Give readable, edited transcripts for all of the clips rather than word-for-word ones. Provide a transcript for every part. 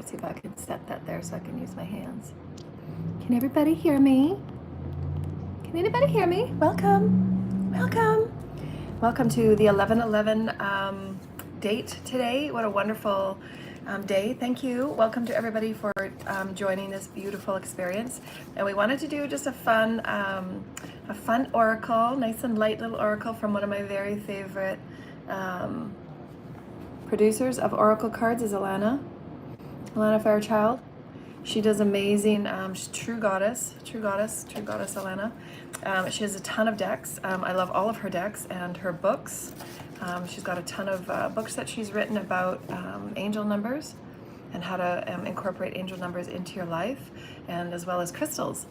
See if I can set that there so I can use my hands. Can everybody hear me? Can anybody hear me? Welcome, welcome. Welcome to the 11/11 date today. What a wonderful day. Thank you. Welcome to everybody for joining this beautiful experience. And we wanted to do just a fun oracle, nice and light little oracle from one of my very favorite producers of oracle cards is Joanna Fairchild. She does amazing, she's true goddess Joanna. She has a ton of decks. I love all of her decks and her books. She's got a ton of books that she's written about angel numbers and how to incorporate angel numbers into your life, and as well as crystals.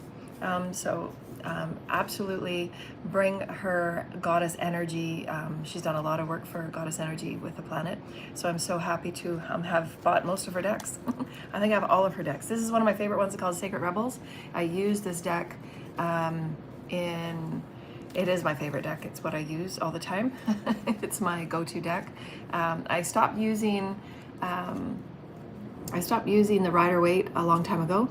Absolutely bring her goddess energy. She's done a lot of work for goddess energy with the planet. So I'm so happy to have bought most of her decks. I think I have all of her decks. This is one of my favorite ones called Sacred Rebels. I use this deck it is my favorite deck. It's what I use all the time. It's my go-to deck. I stopped using the Rider-Waite a long time ago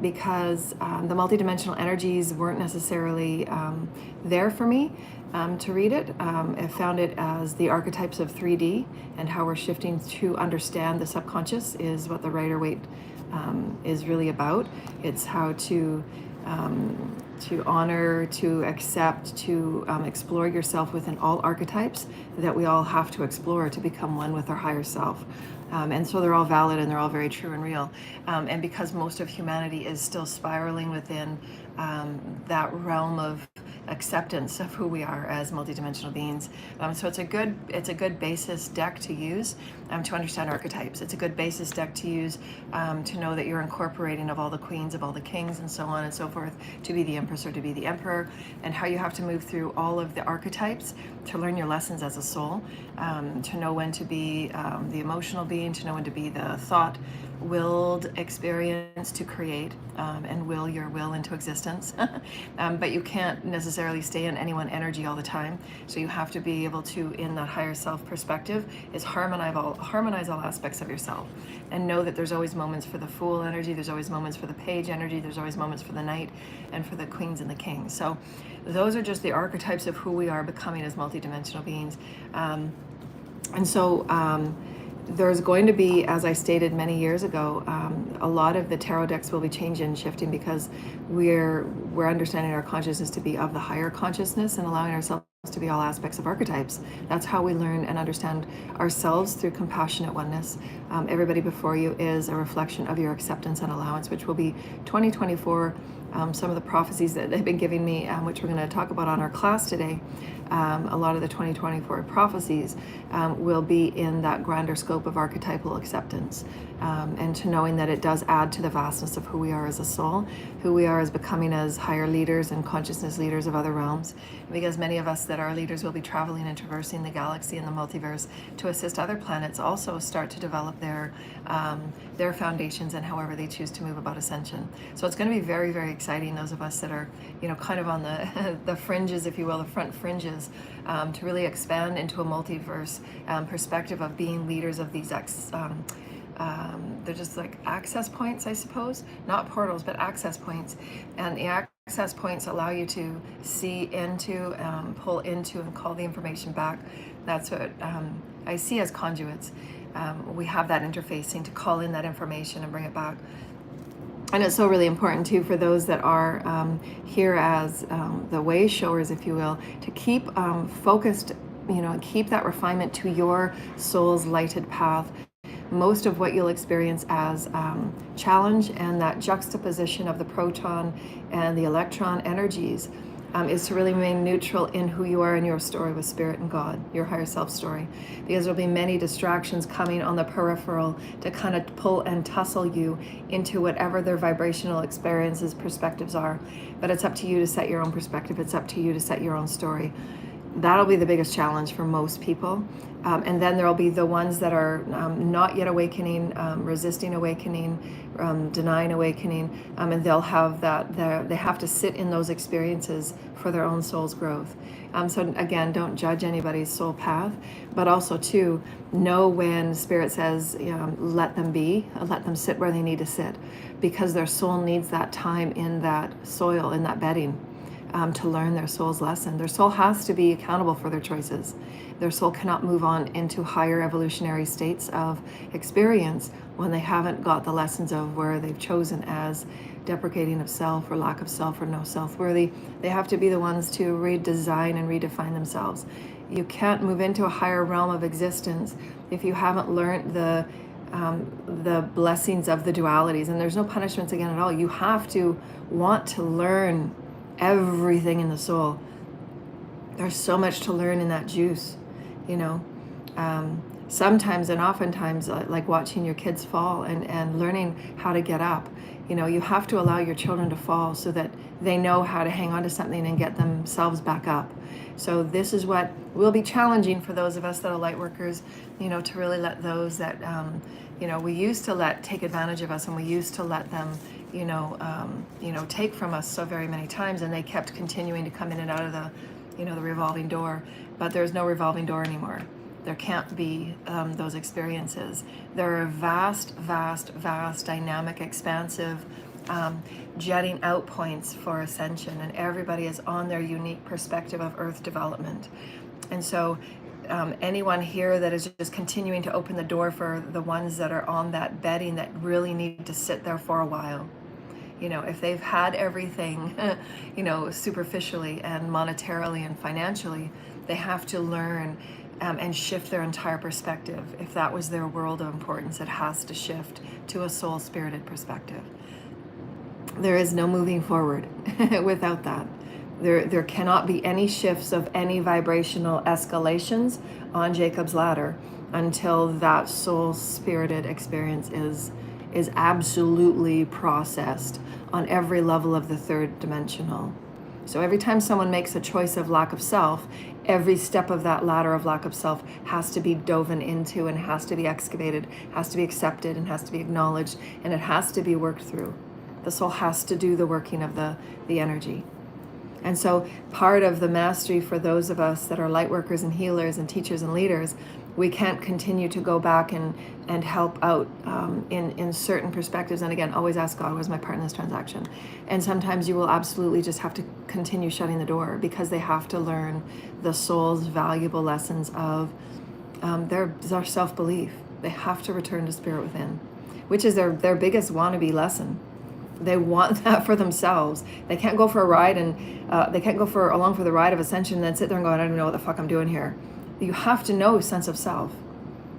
because the multidimensional energies weren't necessarily there for me to read it. I found it as the archetypes of 3D and how we're shifting to understand the subconscious is what the Rider-Waite is really about. It's how to honor, to accept, to explore yourself within all archetypes that we all have to explore to become one with our higher self. And so they're all valid and they're all very true and real. And because most of humanity is still spiraling within that realm of acceptance of who we are as multidimensional beings. So it's a good basis deck to use to understand archetypes. It's a good basis deck to use to know that you're incorporating of all the queens, of all the kings, and so on and so forth, to be the empress or to be the emperor, and how you have to move through all of the archetypes to learn your lessons as a soul, to know when to be the emotional being, to know when to be the thought-willed experience to create and will your will into existence. But you can't necessarily stay in any one energy all the time. So you have to be able to, in that higher self perspective, is harmonize all aspects of yourself, and know that there's always moments for the Fool energy, there's always moments for the Page energy, there's always moments for the Knight and for the Queens and the Kings. So those are just the archetypes of who we are becoming as multidimensional beings. There's going to be, as I stated many years ago, a lot of the tarot decks will be changing and shifting because we're understanding our consciousness to be of the higher consciousness and allowing ourselves to be all aspects of archetypes. That's how we learn and understand ourselves, through compassionate oneness. Everybody before you is a reflection of your acceptance and allowance, which will be 2024. Some of the prophecies that they've been giving me, which we're going to talk about on our class today, a lot of the 2024 prophecies will be in that grander scope of archetypal acceptance, and to knowing that it does add to the vastness of who we are as a soul, who we are as becoming as higher leaders and consciousness leaders of other realms, because many of us that are leaders will be traveling and traversing the galaxy and the multiverse to assist other planets also start to develop their foundations and however they choose to move about ascension. So it's going to be very, very exciting, those of us that are, kind of on the fringes, if you will, the front fringes, to really expand into a multiverse perspective of being leaders of these they're just like access points, I suppose, not portals, but access points. And the access points allow you to see into, pull into, and call the information back. That's what I see as conduits. We have that interfacing to call in that information and bring it back. And it's so really important too for those that are here as the way showers, if you will, to keep focused, and keep that refinement to your soul's lighted path. Most of what you'll experience as challenge and that juxtaposition of the proton and the electron energies is to really remain neutral in who you are in your story with Spirit and God, your higher self story, because there'll be many distractions coming on the peripheral to kind of pull and tussle you into whatever their vibrational experiences, perspectives are. But it's up to you to set your own perspective. It's up to you to set your own story. That'll be the biggest challenge for most people. And then there'll be the ones that are not yet awakening, resisting awakening, denying awakening, and they'll have they have to sit in those experiences for their own soul's growth. So again, don't judge anybody's soul path, but also too, know when Spirit says, let them be, let them sit where they need to sit, because their soul needs that time in that soil, in that bedding. To learn their soul's lesson. Their soul has to be accountable for their choices. Their soul cannot move on into higher evolutionary states of experience when they haven't got the lessons of where they've chosen as deprecating of self or lack of self or no self-worthy. They have to be the ones to redesign and redefine themselves. You can't move into a higher realm of existence if you haven't learned the blessings of the dualities. And there's no punishments again at all. You have to want to learn everything in the soul. There's so much to learn in that juice, sometimes and oftentimes, like watching your kids fall and learning how to get up. You have to allow your children to fall so that they know how to hang on to something and get themselves back up. So this is what will be challenging for those of us that are light workers, to really let those that we used to let take advantage of us, and we used to let them take from us so very many times, and they kept continuing to come in and out of the revolving door. But there's no revolving door anymore. There can't be those experiences. There are vast, dynamic, expansive, jetting out points for ascension, and everybody is on their unique perspective of Earth development. And so anyone here that is just continuing to open the door for the ones that are on that bedding that really need to sit there for a while. If they've had everything, superficially and monetarily and financially, they have to learn and shift their entire perspective. If that was their world of importance, it has to shift to a soul-spirited perspective. There is no moving forward without that. There cannot be any shifts of any vibrational escalations on Jacob's ladder until that soul-spirited experience is absolutely processed on every level of the third dimensional. So every time someone makes a choice of lack of self, every step of that ladder of lack of self has to be dove into, and has to be excavated, has to be accepted, and has to be acknowledged, and it has to be worked through. The soul has to do the working of the energy. And so part of the mastery for those of us that are light workers and healers and teachers and leaders, we can't continue to go back and help out in certain perspectives. And again, always ask God, where's my part in this transaction? And sometimes you will absolutely just have to continue shutting the door, because they have to learn the soul's valuable lessons of their self-belief. They have to return to spirit within, which is their biggest wannabe lesson. They want that for themselves. They can't go for a ride and they can't go along for the ride of ascension and then sit there and go, I don't know what the fuck I'm doing here. You have to know sense of self.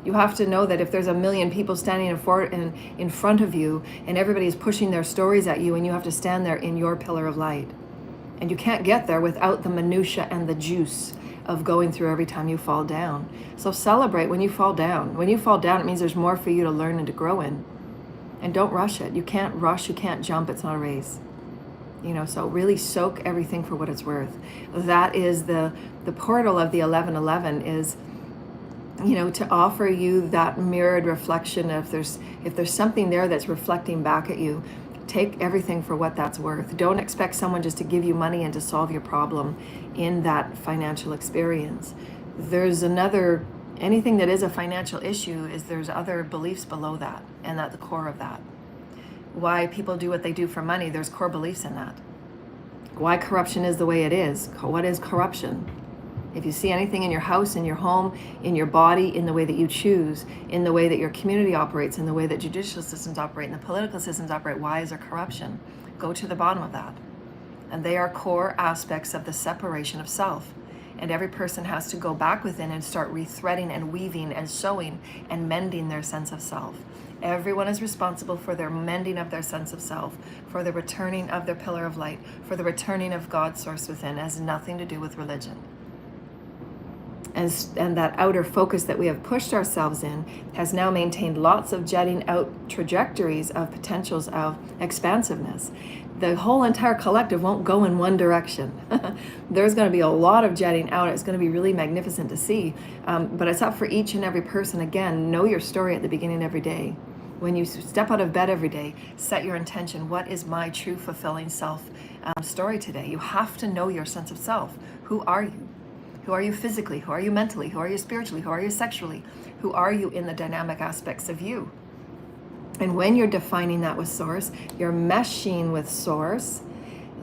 You have to know that if there's a million people standing in front of you and everybody is pushing their stories at you, and you have to stand there in your pillar of light. And you can't get there without the minutia and the juice of going through every time you fall down. So celebrate when you fall down. When you fall down, it means there's more for you to learn and to grow in. And don't rush it. You can't rush, you can't jump, it's not a race. So really soak everything for what it's worth. That is the portal of the 1111 is, to offer you that mirrored reflection. If there's something there that's reflecting back at you, take everything for what that's worth. Don't expect someone just to give you money and to solve your problem in that financial experience. Anything that is a financial issue there's other beliefs below that, and at the core of that. Why people do what they do for money, there's core beliefs in that. Why corruption is the way it is. What is corruption? If you see anything in your house, in your home, in your body, in the way that you choose, in the way that your community operates, in the way that judicial systems operate, and the political systems operate, why is there corruption? Go to the bottom of that. And they are core aspects of the separation of self. And every person has to go back within and start rethreading and weaving and sewing and mending their sense of self. Everyone is responsible for their mending of their sense of self, for the returning of their pillar of light, for the returning of God's source within. It has nothing to do with religion. And that outer focus that we have pushed ourselves in has now maintained lots of jetting out trajectories of potentials of expansiveness. the whole entire collective won't go in one direction. There's going to be a lot of jetting out. It's going to be really magnificent to see. But it's up for each and every person. Again, know your story at the beginning of every day. When you step out of bed every day, set your intention. What is my true fulfilling self story today? You have to know your sense of self. Who are you? Who are you physically? Who are you mentally? Who are you spiritually? Who are you sexually? Who are you in the dynamic aspects of you? And when you're defining that with Source, you're meshing with Source,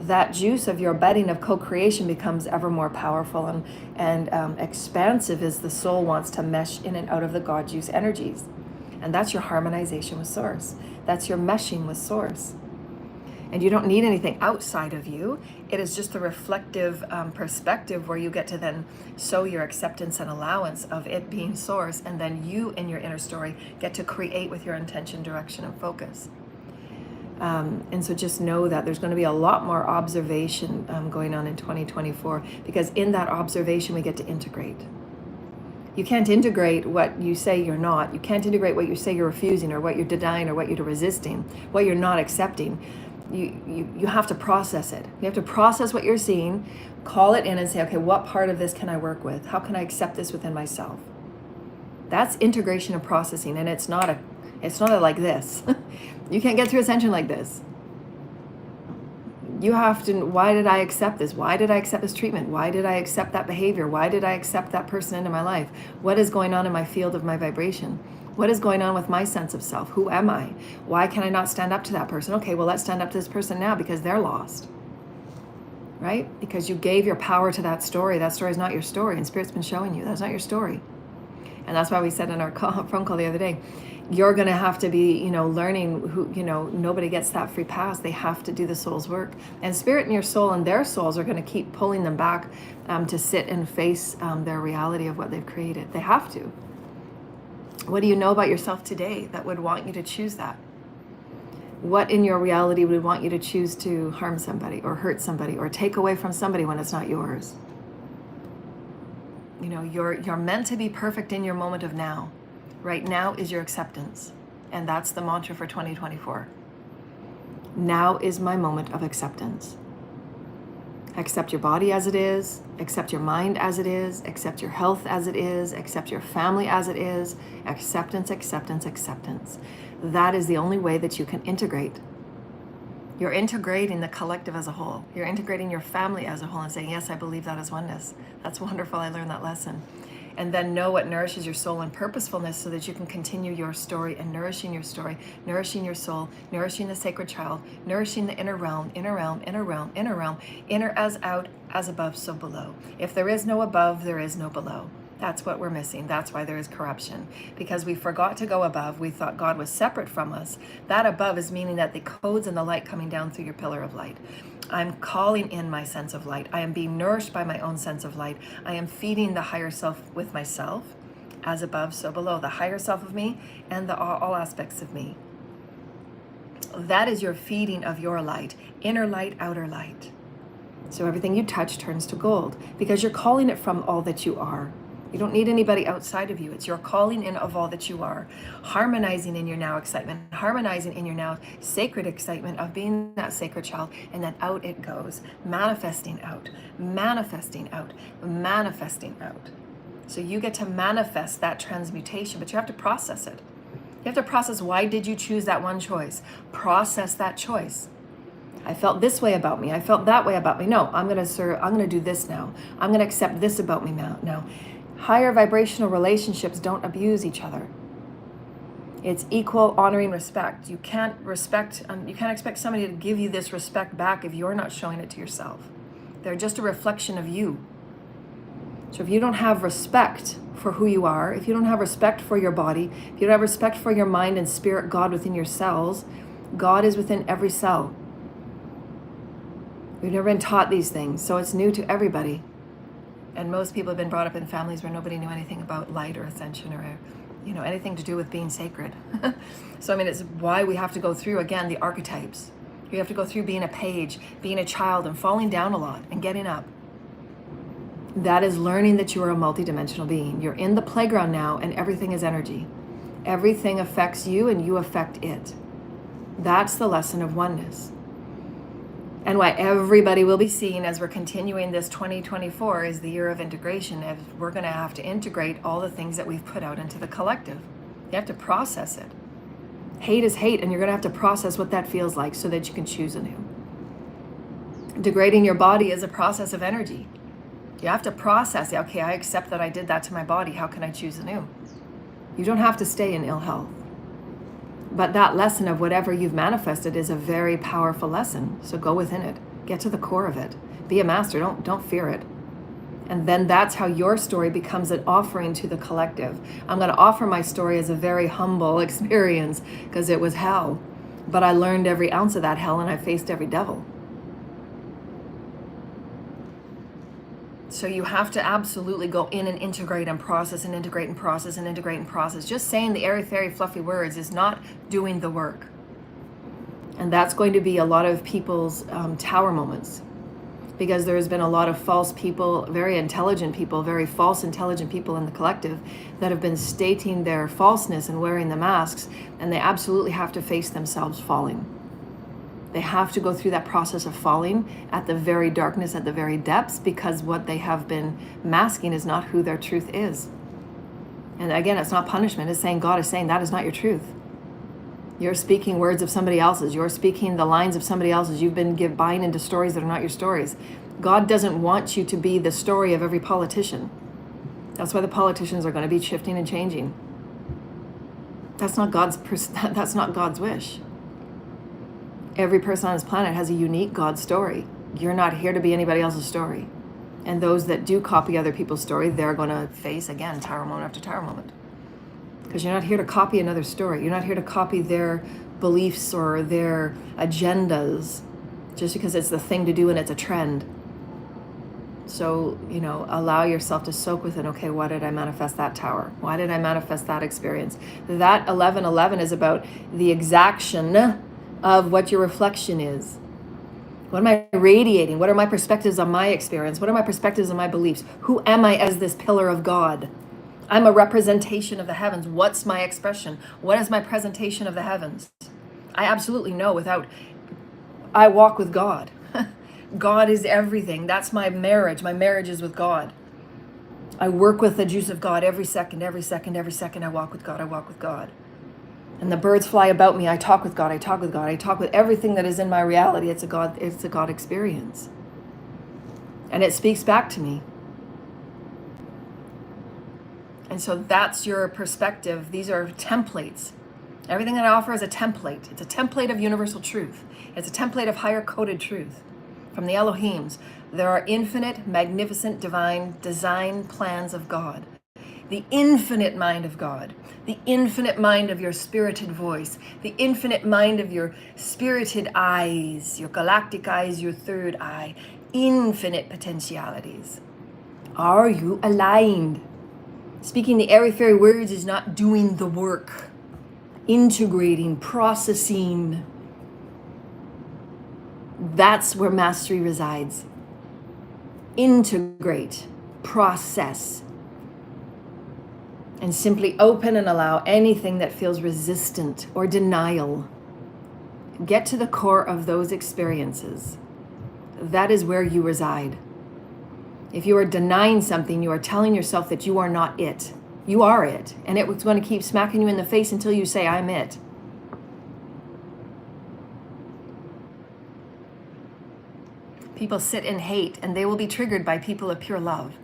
that juice of your bedding of co-creation becomes ever more powerful and expansive as the soul wants to mesh in and out of the God juice energies. And that's your harmonization with Source. That's your meshing with Source. And you don't need anything outside of you. It is just a reflective perspective where you get to then sow your acceptance and allowance of it being Source, and then you in your inner story get to create with your intention, direction, and focus. And so just know that there's going to be a lot more observation going on in 2024, because in that observation we get to integrate. You can't integrate what you say you're not. You can't integrate what you say you're refusing, or what you're denying, or what you're resisting, what you're not accepting. You have to process it. You have to process what you're seeing, call it in and say, okay, what part of this can I work with? How can I accept this within myself? That's integration and processing, and it's not a like this. You can't get through Ascension like this. You have to, why did I accept this? Why did I accept this treatment? Why did I accept that behavior? Why did I accept that person into my life? What is going on in my field of my vibration? What is going on with my sense of self? Who am I? Why can I not stand up to that person? Okay, well, let's stand up to this person now because they're lost. Right? Because you gave your power to that story. That story is not your story, and Spirit's been showing you that's not your story. And that's why we said in our phone call the other day, you're going to have to be, learning who, nobody gets that free pass. They have to do the soul's work. And Spirit and your soul and their souls are going to keep pulling them back to sit and face their reality of what they've created. They have to. What do you know about yourself today that would want you to choose that? What in your reality would want you to choose to harm somebody or hurt somebody or take away from somebody when it's not yours? You're meant to be perfect in your moment of now. Right now is your acceptance. And that's the mantra for 2024. Now is my moment of acceptance. Accept your body as it is, accept your mind as it is, accept your health as it is, accept your family as it is. Acceptance, acceptance, acceptance. That is the only way that you can integrate. You're integrating the collective as a whole. You're integrating your family as a whole and saying, yes, I believe that is oneness. That's wonderful. I learned that lesson. And then know what nourishes your soul and purposefulness so that you can continue your story and nourishing your story, nourishing your soul, nourishing the sacred child, nourishing the inner realm, inner realm, inner realm, inner realm, inner as out, as above, so below. If there is no above, there is no below. That's what we're missing. That's why there is corruption. Because we forgot to go above. We thought God was separate from us. That above is meaning that the codes and the light coming down through your pillar of light. I'm calling in my sense of light. I am being nourished by my own sense of light. I am feeding the higher self with myself, as above, so below. The higher self of me and all aspects of me. That is your feeding of your light. Inner light, outer light. So everything you touch turns to gold because you're calling it from all that you are. You don't need anybody outside of you. It's your calling in of all that you are. Harmonizing in your now excitement. Harmonizing in your now sacred excitement of being that sacred child. And then out it goes. Manifesting out. Manifesting out. Manifesting out. So you get to manifest that transmutation, but you have to process it. You have to process, why did you choose that one choice? Process that choice. I felt this way about me. I felt that way about me. No, I'm going to do this now. I'm going to accept this about me now. Higher vibrational relationships don't abuse each other. It's equal, honoring, respect. You can't expect somebody to give you this respect back if you're not showing it to yourself. They're just a reflection of you. So if you don't have respect for who you are, if you don't have respect for your body, if you don't have respect for your mind and spirit, God within your cells, God is within every cell. We've never been taught these things, so it's new to everybody. And most people have been brought up in families where nobody knew anything about light or ascension or, anything to do with being sacred. So, it's why we have to go through, again, the archetypes. You have to go through being a page, being a child, and falling down a lot and getting up. That is learning that you are a multidimensional being. You're in the playground now, and everything is energy. Everything affects you, and you affect it. That's the lesson of oneness. And what everybody will be seeing as we're continuing this 2024 is the year of integration. As we're going to have to integrate all the things that we've put out into the collective. You have to process it. Hate is hate, and you're going to have to process what that feels like so that you can choose anew. Degrading your body is a process of energy. You have to process it. Okay, I accept that I did that to my body. How can I choose anew? You don't have to stay in ill health. But that lesson of whatever you've manifested is a very powerful lesson. So go within it. Get to the core of it. Be a master. Don't fear it. And then that's how your story becomes an offering to the collective. I'm going to offer my story as a very humble experience because it was hell. But I learned every ounce of that hell and I faced every devil. So you have to absolutely go in and integrate and process and integrate and process and integrate and process. Just saying the airy-fairy fluffy words is not doing the work. And that's going to be a lot of people's tower moments. Because there's been a lot of false people, very intelligent people, very false intelligent people in the collective that have been stating their falseness and wearing the masks, and they absolutely have to face themselves falling. They have to go through that process of falling at the very darkness, at the very depths, because what they have been masking is not who their truth is. And again, it's not punishment. It's saying God is saying that is not your truth. You're speaking words of somebody else's. You're speaking the lines of somebody else's. You've been buying into stories that are not your stories. God doesn't want you to be the story of every politician. That's why the politicians are going to be shifting and changing. That's not God's wish. Every person on this planet has a unique God story. You're not here to be anybody else's story. And those that do copy other people's story, they're going to face, again, tower moment after tower moment. Because you're not here to copy another story. You're not here to copy their beliefs or their agendas just because it's the thing to do and it's a trend. So, allow yourself to soak within, okay, why did I manifest that tower? Why did I manifest that experience? That 1111 is about the exaction of what your reflection is. What am I radiating? What are my perspectives on my experience? What are my perspectives on my beliefs? Who am I as this pillar of God? I'm a representation of the heavens. What's my expression? What is my presentation of the heavens? I absolutely know I walk with God. God is everything. That's my marriage. My marriage is with God. I work with the juice of God every second. I walk with God. I walk with God. And the birds fly about me. I talk with God. I talk with God. I talk with everything that is in my reality. It's a God experience. And it speaks back to me. And so that's your perspective. These are templates. Everything that I offer is a template. It's a template of universal truth. It's a template of higher coded truth from the Elohims. There are infinite, magnificent, divine design plans of God. The infinite mind of God, the infinite mind of your spirited voice, the infinite mind of your spirited eyes, your galactic eyes, your third eye, infinite potentialities. Are you aligned? Speaking the airy-fairy words is not doing the work. Integrating, processing. That's where mastery resides. Integrate, process, and simply open and allow anything that feels resistant or denial. Get to the core of those experiences. That is where you reside. If you are denying something, you are telling yourself that you are not it. You are it. And it's going to keep smacking you in the face until you say, I'm it. People sit in hate and they will be triggered by people of pure love.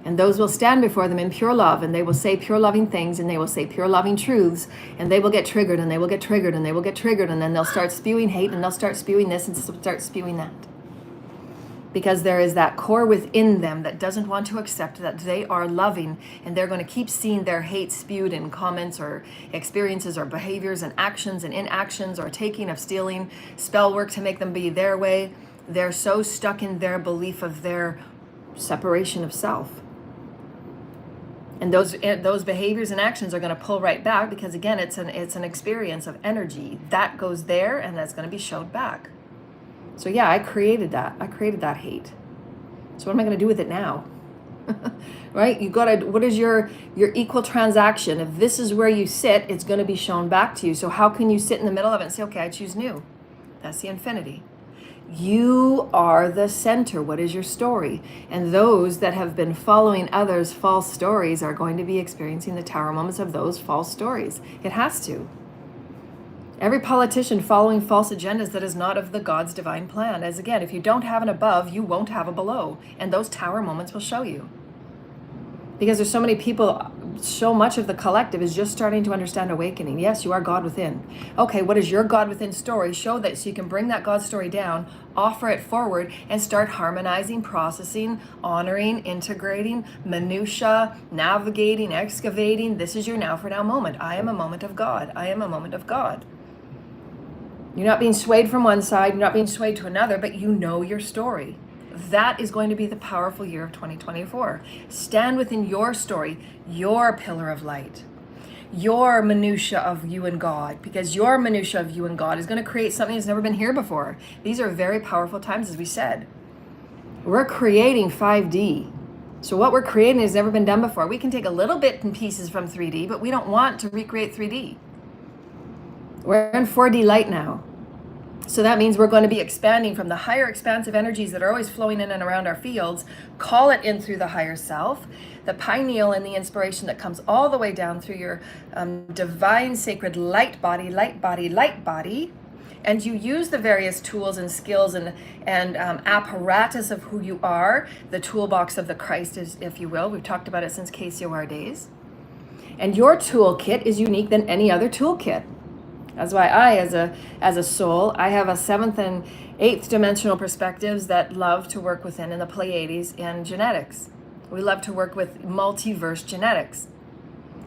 And those will stand before them in pure love, and they will say pure loving things, and they will say pure loving truths, and they will get triggered, and they will get triggered, and they will get triggered, and then they'll start spewing hate, and they'll start spewing this, and start spewing that. Because there is that core within them that doesn't want to accept that they are loving, and they're going to keep seeing their hate spewed in comments or experiences or behaviors and actions and inactions or taking of stealing, spell work to make them be their way. They're so stuck in their belief of their separation of self. And those behaviors and actions are going to pull right back because, again, it's an experience of energy. That goes there, and that's going to be showed back. So, yeah, I created that. I created that hate. So what am I going to do with it now? Right? You got to, what is your equal transaction? If this is where you sit, it's going to be shown back to you. So how can you sit in the middle of it and say, okay, I choose new? That's the infinity. You are the center. What is your story? And those that have been following others' false stories are going to be experiencing the tower moments of those false stories. It has to. Every politician following false agendas that is not of the God's divine plan. As again, if you don't have an above, you won't have a below. And those tower moments will show you. Because there's so many people, so much of the collective is just starting to understand awakening. Yes, you are God within. Okay, what is your God within story? Show that so you can bring that God story down, offer it forward, and start harmonizing, processing, honoring, integrating, minutia, navigating, excavating. This is your now for now moment. I am a moment of God. I am a moment of God. You're not being swayed from one side, you're not being swayed to another, but you know your story. That is going to be the powerful year of 2024. Stand within your story, your pillar of light, your minutia of you and God, because your minutia of you and God is going to create something that's never been here before. These are very powerful times, as we said. We're creating 5D. So what we're creating has never been done before. We can take a little bit and pieces from 3D, but we don't want to recreate 3D. We're in 4D light now. So that means we're going to be expanding from the higher expansive energies that are always flowing in and around our fields, call it in through the higher self, the pineal and the inspiration that comes all the way down through your divine sacred light body, light body, light body. And you use the various tools and skills and apparatus of who you are, the toolbox of the Christ, if you will. We've talked about it since KCOR days. And your toolkit is unique than any other toolkit. That's why I, as a soul, I have a 7th and 8th dimensional perspectives that love to work within in the Pleiades in genetics. We love to work with multiverse genetics.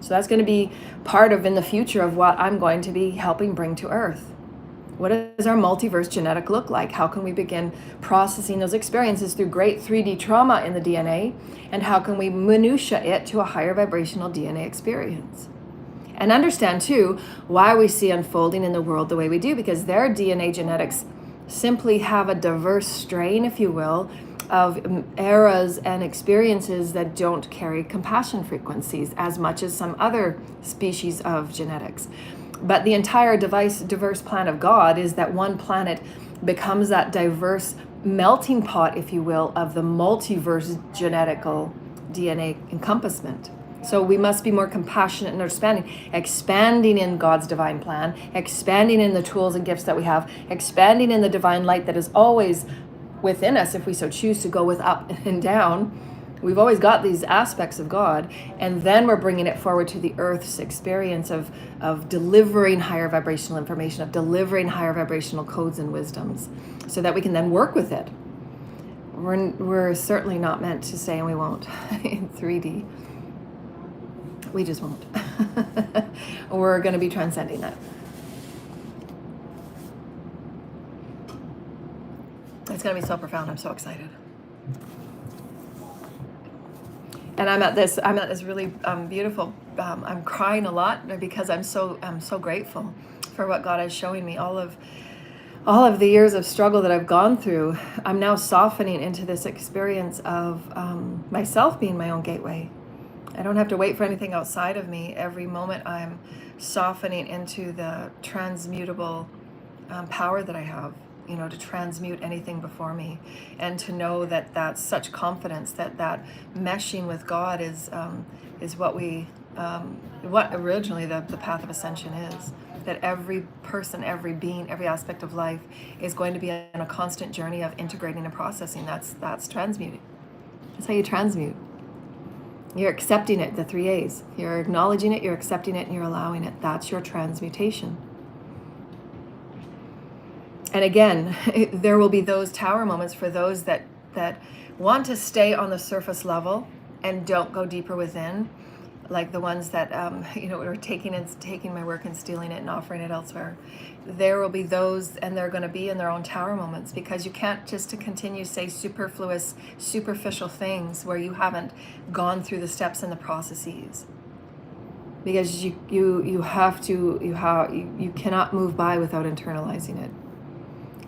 So that's going to be part of in the future of what I'm going to be helping bring to Earth. What does our multiverse genetic look like? How can we begin processing those experiences through great 3D trauma in the DNA? And how can we minutia it to a higher vibrational DNA experience? And understand, too, why we see unfolding in the world the way we do, because their DNA genetics simply have a diverse strain, if you will, of eras and experiences that don't carry compassion frequencies as much as some other species of genetics. But the entire diverse plan of God is that one planet becomes that diverse melting pot, if you will, of the multiverse genetical DNA encompassment. So we must be more compassionate and expanding in God's divine plan, expanding in the tools and gifts that we have, expanding in the divine light that is always within us if we so choose to go with up and down. We've always got these aspects of God, and then we're bringing it forward to the Earth's experience of delivering higher vibrational information, of delivering higher vibrational codes and wisdoms, so that we can then work with it. We're certainly not meant to say, and we won't, in 3D. We just won't. We're going to be transcending that. It's going to be so profound. I'm so excited. And I'm at this really beautiful. I'm crying a lot because I'm so grateful for what God is showing me. All of the years of struggle that I've gone through, I'm now softening into this experience of myself being my own gateway. I don't have to wait for anything outside of me. Every moment I'm softening into the transmutable power that I have, to transmute anything before me, and to know that that's such confidence that meshing with God is what what originally the path of ascension is. That every person, every being, every aspect of life is going to be in a constant journey of integrating and processing. That's transmuting. That's how you transmute. You're accepting it, the 3 A's. You're acknowledging it, you're accepting it, and you're allowing it. That's your transmutation. And again, there will be those tower moments for those that want to stay on the surface level and don't go deeper within, like the ones that are taking my work and stealing it and offering it elsewhere. There will be those, and they're going to be in their own tower moments, because you can't just to continue say superfluous, superficial things where you haven't gone through the steps and the processes. Because you cannot move by without internalizing it.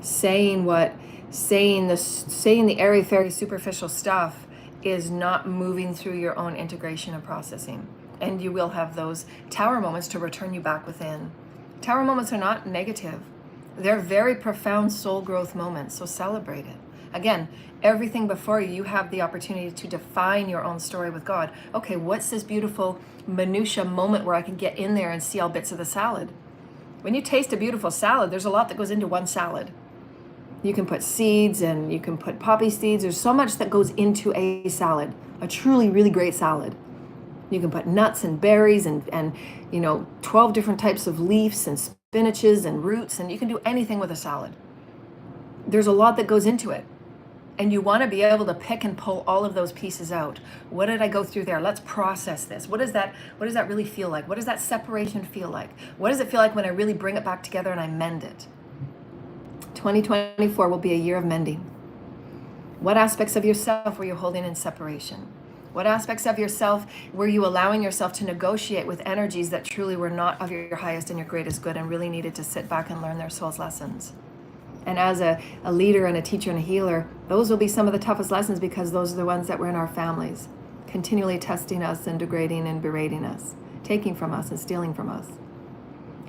Saying the airy-fairy superficial stuff is not moving through your own integration and processing. And you will have those tower moments to return you back within. Tower moments are not negative. They're very profound soul growth moments, so celebrate it. Again, everything before you have the opportunity to define your own story with God. Okay, what's this beautiful minutia moment where I can get in there and see all bits of the salad? When you taste a beautiful salad, there's a lot that goes into one salad. You can put seeds and you can put poppy seeds. There's so much that goes into a salad, a truly, really great salad. You can put nuts and berries and 12 different types of leaves and spinaches and roots, and you can do anything with a salad. There's a lot that goes into it. And you want to be able to pick and pull all of those pieces out. What did I go through there? Let's process this. What does that really feel like? What does that separation feel like? What does it feel like when I really bring it back together and I mend it? 2024 will be a year of mending. What aspects of yourself were you holding in separation? What aspects of yourself were you allowing yourself to negotiate with energies that truly were not of your highest and your greatest good and really needed to sit back and learn their soul's lessons? And as a leader and a teacher and a healer, those will be some of the toughest lessons, because those are the ones that were in our families, continually testing us and degrading and berating us, taking from us and stealing from us.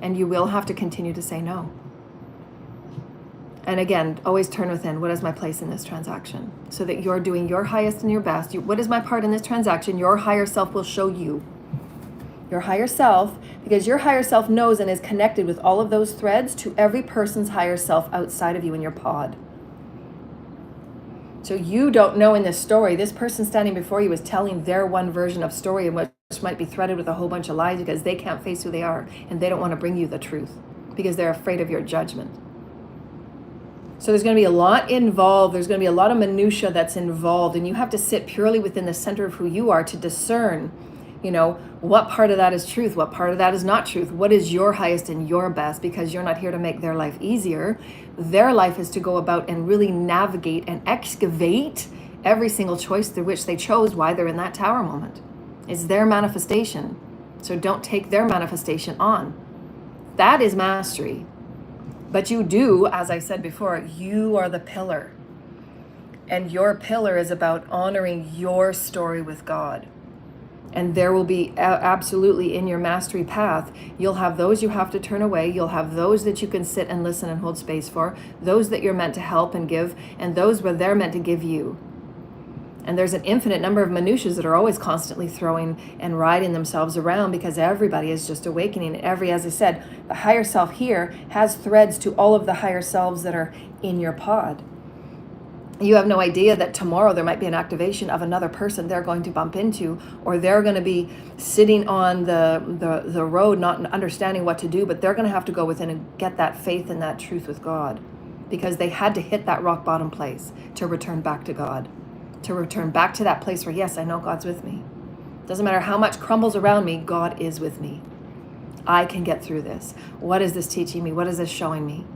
And you will have to continue to say no. And again, always turn within. What is my place in this transaction? So that you're doing your highest and your best. What is my part in this transaction? Your higher self will show you. Your higher self, because your higher self knows and is connected with all of those threads to every person's higher self outside of you in your pod. So you don't know in this story, this person standing before you is telling their one version of story, and which might be threaded with a whole bunch of lies, because they can't face who they are and they don't want to bring you the truth because they're afraid of your judgment. So there's going to be a lot involved. There's going to be a lot of minutia that's involved, and you have to sit purely within the center of who you are to discern, what part of that is truth, what part of that is not truth, what is your highest and your best, because you're not here to make their life easier. Their life is to go about and really navigate and excavate every single choice through which they chose why they're in that tower moment. It's their manifestation. So don't take their manifestation on. That is mastery. But you do, as I said before, you are the pillar. And your pillar is about honoring your story with God. And there will be absolutely in your mastery path, you'll have those you have to turn away. You'll have those that you can sit and listen and hold space for, those that you're meant to help and give, and those where they're meant to give you. And there's an infinite number of minutiae that are always constantly throwing and riding themselves around, because everybody is just awakening. As I said, the higher self here has threads to all of the higher selves that are in your pod. You have no idea that tomorrow there might be an activation of another person they're going to bump into, or they're going to be sitting on the road not understanding what to do, but they're going to have to go within and get that faith and that truth with God, because they had to hit that rock bottom place to return back to God, to return back to that place where, yes, I know God's with me. Doesn't matter how much crumbles around me, God is with me. I can get through this. What is this teaching me? What is this showing me?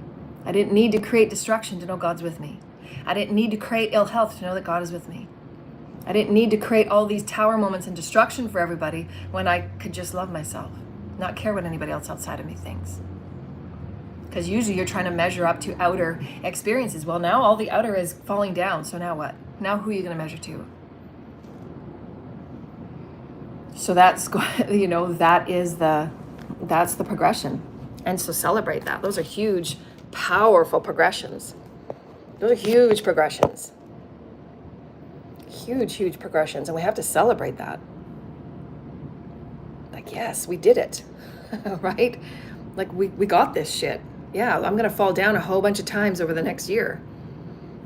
I didn't need to create destruction to know God's with me. I didn't need to create ill health to know that God is with me. I didn't need to create all these tower moments and destruction for everybody when I could just love myself, not care what anybody else outside of me thinks. Because usually you're trying to measure up to outer experiences. Well, now all the outer is falling down, so now what? Now who are you going to measure to? So that's, that's the progression. And so celebrate that. Those are huge, powerful progressions. Those are huge progressions. Huge progressions. And we have to celebrate that. Like, yes, we did it. Right? Like, we got this shit. Yeah, I'm going to fall down a whole bunch of times over the next year.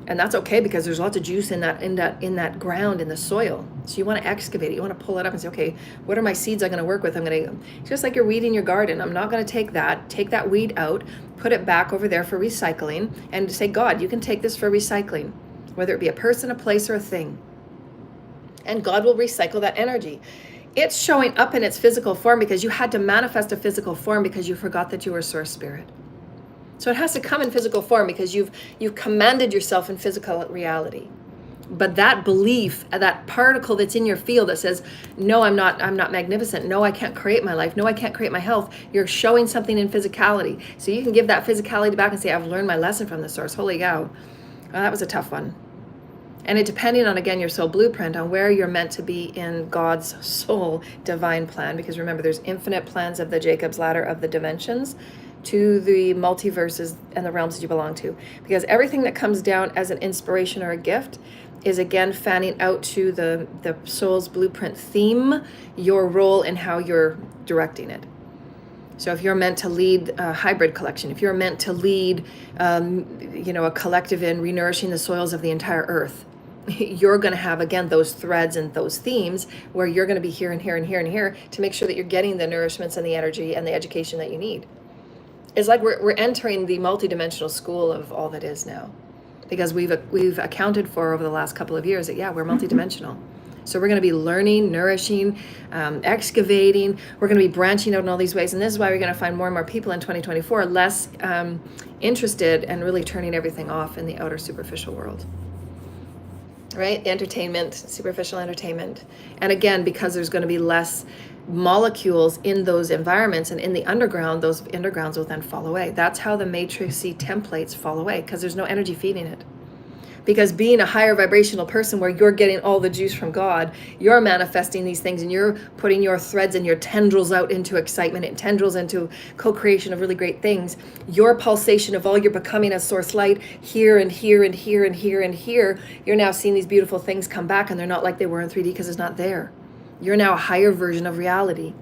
And that's okay, because there's lots of juice in that ground, in the soil. So you want to excavate it. You want to pull it up and say, okay, what are my seeds I'm going to work with? It's just like you're weeding your garden. I'm not going to take that weed out, put it back over there for recycling, and say, God, you can take this for recycling, whether it be a person, a place, or a thing. And God will recycle that energy. It's showing up in its physical form because you had to manifest a physical form because you forgot that you were source spirit. So it has to come in physical form because you've commanded yourself in physical reality. But that belief, that particle that's in your field that says, no, I'm not magnificent. No, I can't create my life. No, I can't create my health. You're showing something in physicality. So you can give that physicality back and say, I've learned my lesson from the source. Holy cow. Well, that was a tough one. And it depending on, again, your soul blueprint, on where you're meant to be in God's soul divine plan. Because remember, there's infinite plans of the Jacob's ladder of the dimensions. to the multiverses and the realms that you belong to. Because everything that comes down as an inspiration or a gift is again fanning out to the soul's blueprint theme, your role and how you're directing it. So if you're meant to lead a hybrid collection, if you're meant to lead, a collective in renourishing the soils of the entire earth, you're going to have, again, those threads and those themes where you're going to be here and here and here and here to make sure that you're getting the nourishments and the energy and the education that you need. It's like we're entering the multidimensional school of all that is now, because we've accounted for over the last couple of years that, yeah, we're multidimensional. So we're going to be learning, nourishing, excavating. We're going to be branching out in all these ways. And this is why we're going to find more and more people in 2024 less interested and really turning everything off in the outer superficial world. Right? Entertainment, superficial entertainment. And again, because there's going to be less molecules in those environments and in the underground, those undergrounds will then fall away. That's how the matrixy templates fall away, because there's no energy feeding it. Because being a higher vibrational person where you're getting all the juice from God, you're manifesting these things and you're putting your threads and your tendrils out into excitement and tendrils into co-creation of really great things. Your pulsation of all you're becoming as source light here and here and here and here and here, you're now seeing these beautiful things come back, and they're not like they were in 3D because it's not there. You're now a higher version of reality.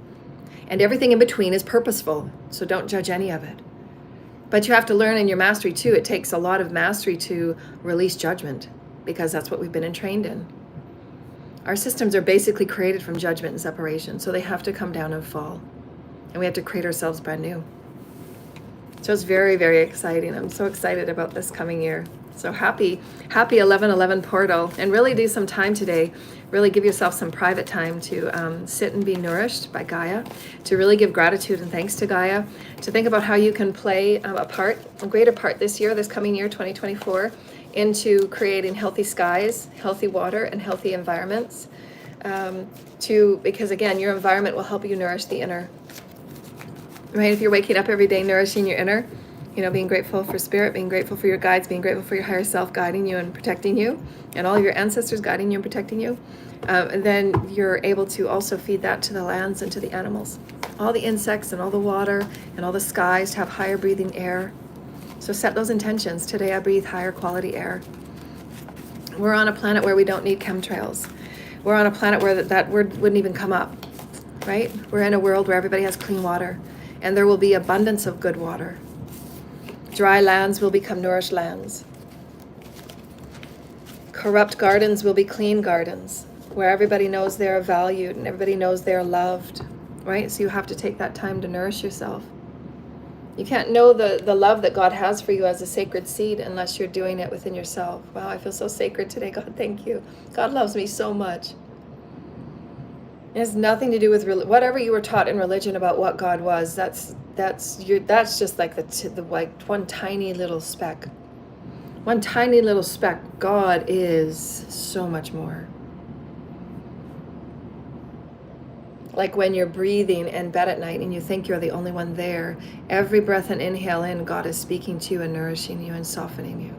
And everything in between is purposeful, so don't judge any of it. But you have to learn in your mastery too. It takes a lot of mastery to release judgment, because that's what we've been trained in. Our systems are basically created from judgment and separation, so they have to come down and fall. And we have to create ourselves brand new. So it's very, very exciting. I'm so excited about this coming year. So happy 11/11 portal, and really do some time today. Really give yourself some private time to sit and be nourished by Gaia, to really give gratitude and thanks to Gaia, to think about how you can play a greater part this year, this coming year, 2024, into creating healthy skies, healthy water, and healthy environments. Because again, your environment will help you nourish the inner. Right? If you're waking up every day nourishing your inner, being grateful for spirit, being grateful for your guides, being grateful for your higher self guiding you and protecting you, and all your ancestors guiding you and protecting you, and then you're able to also feed that to the lands and to the animals, all the insects and all the water and all the skies, to have higher breathing air. So set those intentions. Today I breathe higher quality air. We're on a planet where we don't need chemtrails. We're on a planet where that word wouldn't even come up, right? We're in a world where everybody has clean water, and there will be abundance of good water. Dry lands will become nourished lands. Corrupt gardens will be clean gardens, where everybody knows they're valued and everybody knows they're loved, right? So you have to take that time to nourish yourself. You can't know the love that God has for you as a sacred seed unless you're doing it within yourself. Wow, I feel so sacred today. God, thank you. God loves me so much. It has nothing to do with whatever you were taught in religion about what God was. That's just like the one tiny little speck. One tiny little speck. God is so much more. Like when you're breathing in bed at night and you think you're the only one there, every breath and inhale in, God is speaking to you and nourishing you and softening you.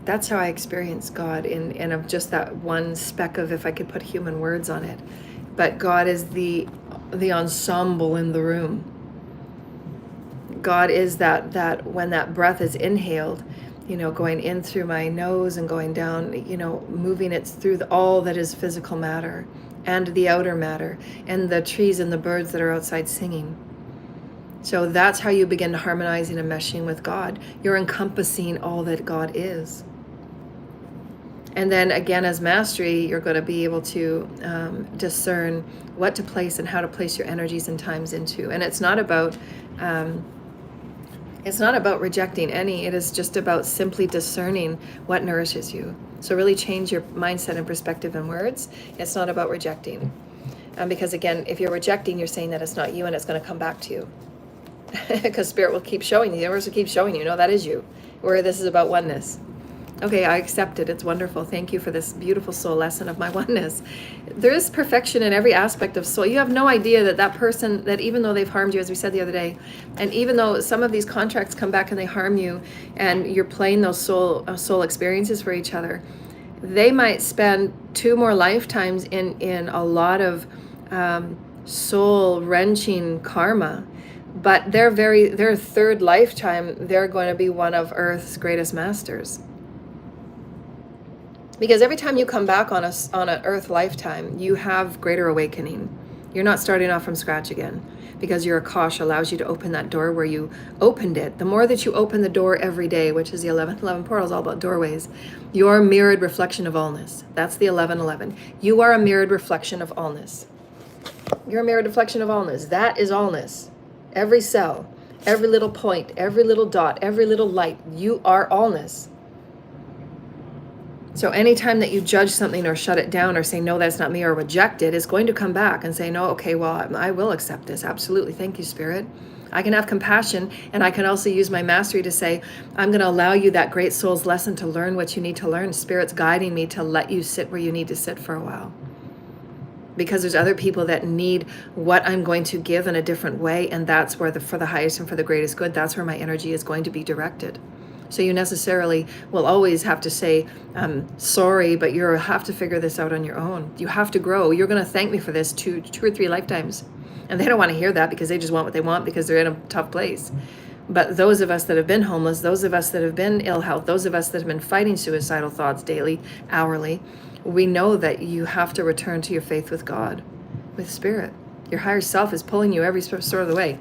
That's how I experience God in of just that one speck of, if I could put human words on it. But God is the ensemble in the room. God is that when that breath is inhaled, going in through my nose and going down, moving it through all that is physical matter and the outer matter and the trees and the birds that are outside singing. So that's how you begin harmonizing and meshing with God. You're encompassing all that God is. And then again, as mastery, you're going to be able to discern what to place and how to place your energies and times into. And it's not about rejecting any. It is just about simply discerning what nourishes you. So really change your mindset and perspective and words. It's not about rejecting. Because again, if you're rejecting, you're saying that it's not you and it's going to come back to you. Because spirit will keep showing you. The universe will keep showing you. No, that is you. Where this is about oneness. Okay, I accept it. It's wonderful. Thank you for this beautiful soul lesson of my oneness. There is perfection in every aspect of soul. You have no idea that person, that even though they've harmed you, as we said the other day, and even though some of these contracts come back and they harm you, and you're playing those soul experiences for each other, they might spend 2 more lifetimes in a lot of soul-wrenching karma. But their third lifetime, they're going to be one of Earth's greatest masters. Because every time you come back on an Earth lifetime, you have greater awakening. You're not starting off from scratch again, because your Akash allows you to open that door where you opened it. The more that you open the door every day, which is the 1111 portal, is all about doorways. You're a mirrored reflection of allness. That's the 1111. You are a mirrored reflection of allness. You're a mirrored reflection of allness. That is allness. Every cell, every little point, every little dot, every little light, you are allness. So anytime that you judge something or shut it down or say, no, that's not me, or reject it, it's going to come back and say, no, okay, well, I will accept this. Absolutely. Thank you, Spirit. I can have compassion, and I can also use my mastery to say, I'm going to allow you that great soul's lesson to learn what you need to learn. Spirit's guiding me to let you sit where you need to sit for a while. Because there's other people that need what I'm going to give in a different way, and that's where for the highest and for the greatest good, that's where my energy is going to be directed. So you necessarily will always have to say, sorry, but you have to figure this out on your own. You have to grow. You're going to thank me for this two or three lifetimes. And they don't want to hear that, because they just want what they want, because they're in a tough place. But those of us that have been homeless, those of us that have been ill health, those of us that have been fighting suicidal thoughts daily, hourly, we know that you have to return to your faith with God, with Spirit. Your higher self is pulling you every sort of the way.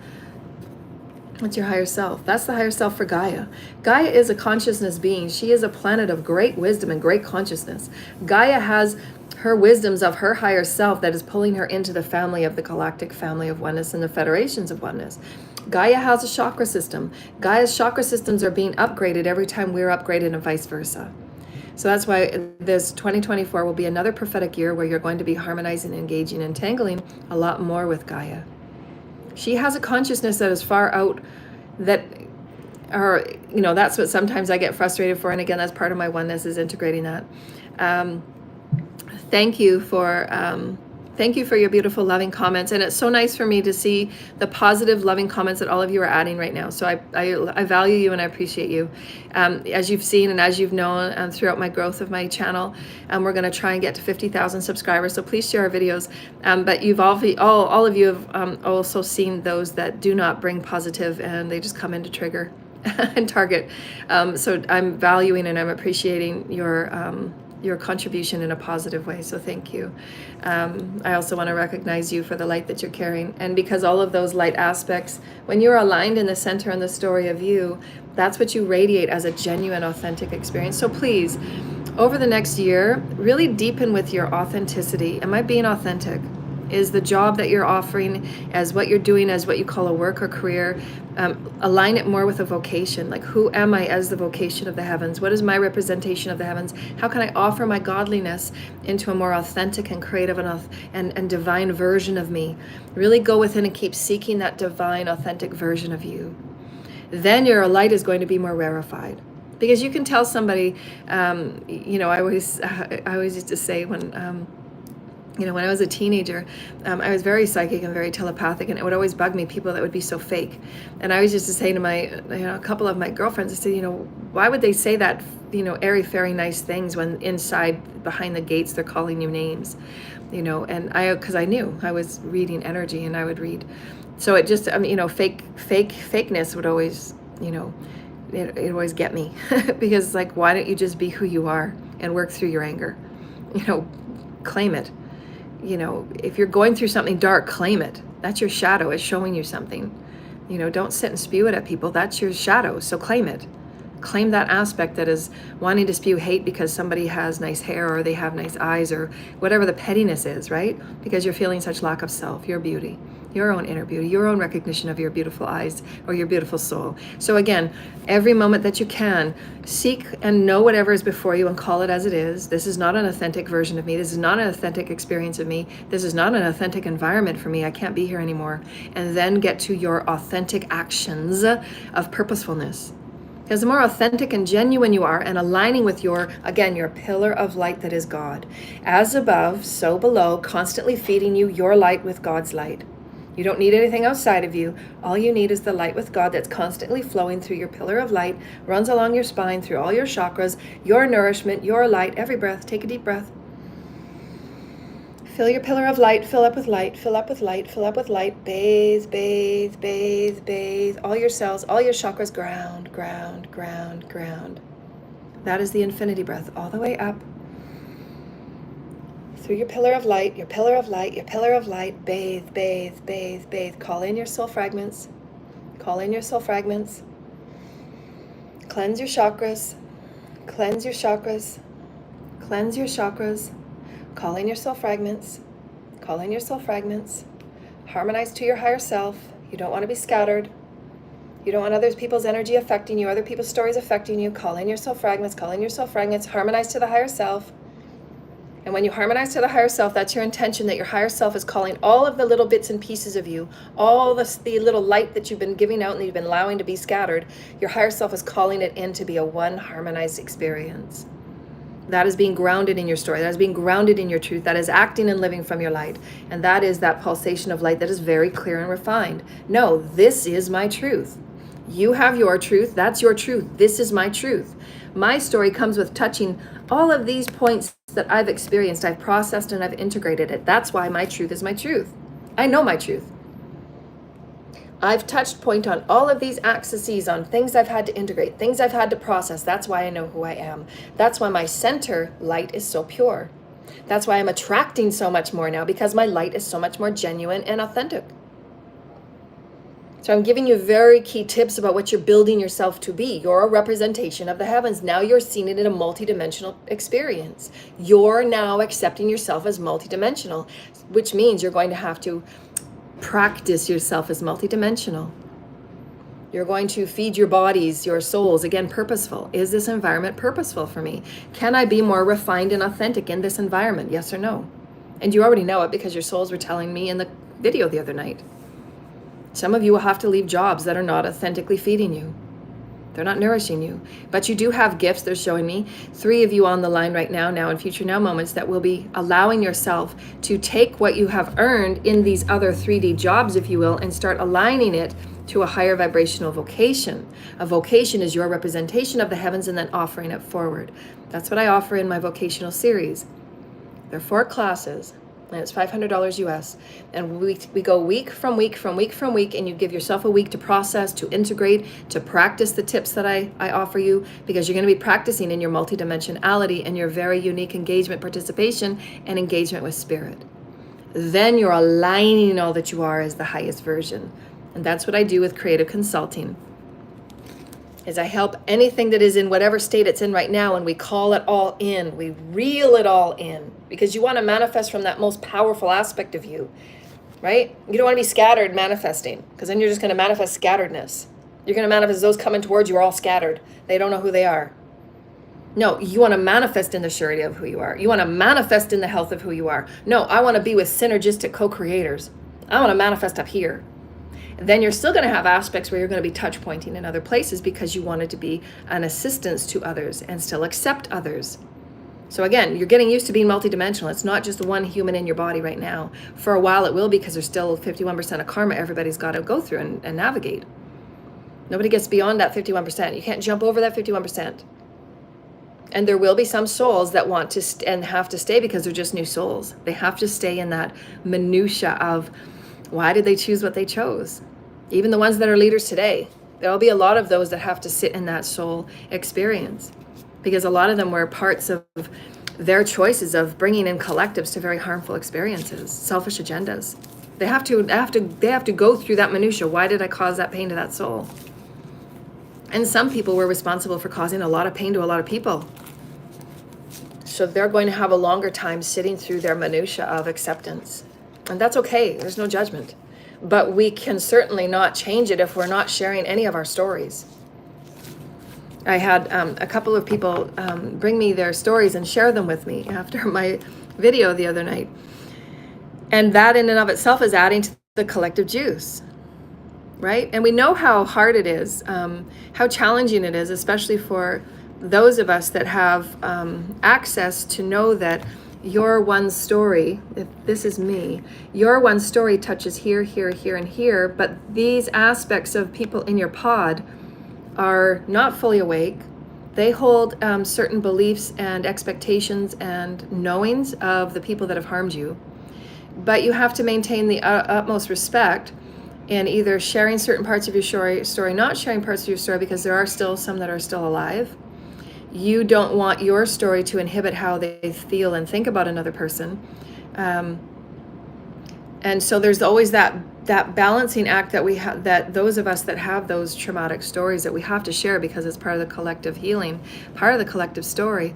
What's your higher self? That's the higher self for Gaia. Gaia is a consciousness being. She is a planet of great wisdom and great consciousness. Gaia has her wisdoms of her higher self that is pulling her into the family of the galactic family of oneness and the federations of oneness. Gaia has a chakra system. Gaia's chakra systems are being upgraded every time we're upgraded, and vice versa. So that's why this 2024 will be another prophetic year where you're going to be harmonizing, engaging, and tangling a lot more with Gaia. She has a consciousness that is far out, that's what sometimes I get frustrated for. And again, that's part of my oneness, is integrating that. Thank you for your beautiful, loving comments. And it's so nice for me to see the positive, loving comments that all of you are adding right now. So I value you and I appreciate you. As you've seen and as you've known throughout my growth of my channel, we're going to try and get to 50,000 subscribers. So please share our videos. But you've all of you have also seen those that do not bring positive, and they just come in to trigger and target. So I'm valuing and I'm appreciating your contribution in a positive way. So thank you. I also want to recognize you for the light that you're carrying. And because all of those light aspects, when you're aligned in the center and the story of you, that's what you radiate as a genuine, authentic experience. So please, over the next year, really deepen with your authenticity. Am I being authentic? Is the job that you're offering, as what you're doing as what you call a work or career, align it more with a vocation? Like, who am I as the vocation of the heavens? What is my representation of the heavens? How can I offer my godliness into a more authentic and creative and divine version of me? Really go within and keep seeking that divine, authentic version of you. Then your light is going to be more rarefied. Because you can tell somebody, I always used to say when I was a teenager, I was very psychic and very telepathic, and it would always bug me, people that would be so fake. And I always used to say to a couple of my girlfriends, I said, why would they say that, airy-fairy nice things when inside, behind the gates, they're calling you names, and because I knew I was reading energy, and I would read. So it just, fakeness would always, it always get me because it's like, why don't you just be who you are and work through your anger? Claim it. If you're going through something dark, claim it. That's your shadow. It's showing you something. Don't sit and spew it at people. That's your shadow. So claim it. Claim that aspect that is wanting to spew hate because somebody has nice hair or they have nice eyes or whatever the pettiness is, right? Because you're feeling such lack of self, your beauty, your own inner beauty, your own recognition of your beautiful eyes or your beautiful soul. So again, every moment that you can, seek and know whatever is before you and call it as it is. This is not an authentic version of me. This is not an authentic experience of me. This is not an authentic environment for me. I can't be here anymore. And then get to your authentic actions of purposefulness. Because the more authentic and genuine you are and aligning with your pillar of light that is God. As above, so below, constantly feeding you your light with God's light. You don't need anything outside of you. All you need is the light with God that's constantly flowing through your pillar of light, runs along your spine, through all your chakras, your nourishment, your light, every breath. Take a deep breath. Fill your pillar of light, fill up with light, fill up with light, fill up with light. Bathe, bathe, bathe, bathe. All your cells, all your chakras, ground, ground, ground, ground. That is the infinity breath, all the way up. Through your pillar of light, your pillar of light, your pillar of light. Bathe, bathe, bathe, bathe. Call in your soul fragments. Call in your soul fragments. Cleanse your chakras. Cleanse your chakras. Cleanse your chakras. Call in your soul fragments. Call in your soul fragments. Harmonize to your higher self. You don't want to be scattered. You don't want other people's energy affecting you, other people's stories affecting you. Call in your soul fragments. Call in your soul fragments. Harmonize to the higher self. And when you harmonize to the higher self, that's your intention, that your higher self is calling all of the little bits and pieces of you, all the little light that you've been giving out and you've been allowing to be scattered. Your higher self is calling it in to be a one harmonized experience. That is being grounded in your story. That is being grounded in your truth. That is acting and living from your light. And that is that pulsation of light that is very clear and refined. No, this is my truth. You have your truth. That's your truth. This is my truth. My story comes with touching all of these points that I've experienced. I've processed and I've integrated it. That's why my truth is my truth. I know my truth. I've touched point on all of these axes, on things I've had to integrate, things I've had to process. That's why I know who I am. That's why my center light is so pure. That's why I'm attracting so much more now, because my light is so much more genuine and authentic. So I'm giving you very key tips about what you're building yourself to be. You're a representation of the heavens. Now you're seeing it in a multidimensional experience. You're now accepting yourself as multidimensional, which means you're going to have to practice yourself as multidimensional. You're going to feed your bodies, your souls, again, purposeful. Is this environment purposeful for me? Can I be more refined and authentic in this environment? Yes or no? And you already know it because your souls were telling me in the video the other night. Some of you will have to leave jobs that are not authentically feeding you. They're not nourishing you. But you do have gifts, they're showing me. 3 of you on the line right now and future now moments that will be allowing yourself to take what you have earned in these other 3D jobs, if you will, and start aligning it to a higher vibrational vocation. A vocation is your representation of the heavens and then offering it forward. That's what I offer in my vocational series. There are 4 classes. And it's $500 US. And we go week from week, and you give yourself a week to process, to integrate, to practice the tips that I offer you, because you're going to be practicing in your multidimensionality and your very unique engagement, participation, and engagement with spirit. Then you're aligning all that you are as the highest version. And that's what I do with creative consulting. Is I help anything that is in whatever state it's in right now, and we call it all in. We reel it all in, because you want to manifest from that most powerful aspect of you, right? You don't want to be scattered manifesting, because then you're just going to manifest scatteredness. You're going to manifest those coming towards you are all scattered. They don't know who they are. No, you want to manifest in the surety of who you are. You want to manifest in the health of who you are. No, I want to be with synergistic co-creators. I want to manifest up here. Then you're still going to have aspects where you're going to be touch pointing in other places, because you wanted to be an assistance to others and still accept others. So again, you're getting used to being multidimensional. It's not just one human in your body right now. For a while it will, because there's still 51% of karma everybody's got to go through and navigate. Nobody gets beyond that 51%. You can't jump over that 51%. And there will be some souls that want to and have to stay because they're just new souls. They have to stay in that minutia of why did they choose what they chose? Even the ones that are leaders today, there'll be a lot of those that have to sit in that soul experience, because a lot of them were parts of their choices of bringing in collectives to very harmful experiences, selfish agendas. They have to go through that minutia. Why did I cause that pain to that soul? And some people were responsible for causing a lot of pain to a lot of people. So they're going to have a longer time sitting through their minutia of acceptance. And that's okay. There's no judgment. But we can certainly not change it if we're not sharing any of our stories. I had a couple of people bring me their stories and share them with me after my video the other night. And that in and of itself is adding to the collective juice, right? And we know how hard it is, how challenging it is, especially for those of us that have access to know that your one story, if this is me, your one story touches here, here, here, and here, but these aspects of people in your pod are not fully awake. They hold certain beliefs and expectations and knowings of the people that have harmed you. But you have to maintain the utmost respect in either sharing certain parts of your story, not sharing parts of your story, because there are still some that are still alive. You don't want your story to inhibit how they feel and think about another person. And so there's always that balancing act that we have, that those of us that have those traumatic stories, that we have to share because it's part of the collective healing, part of the collective story.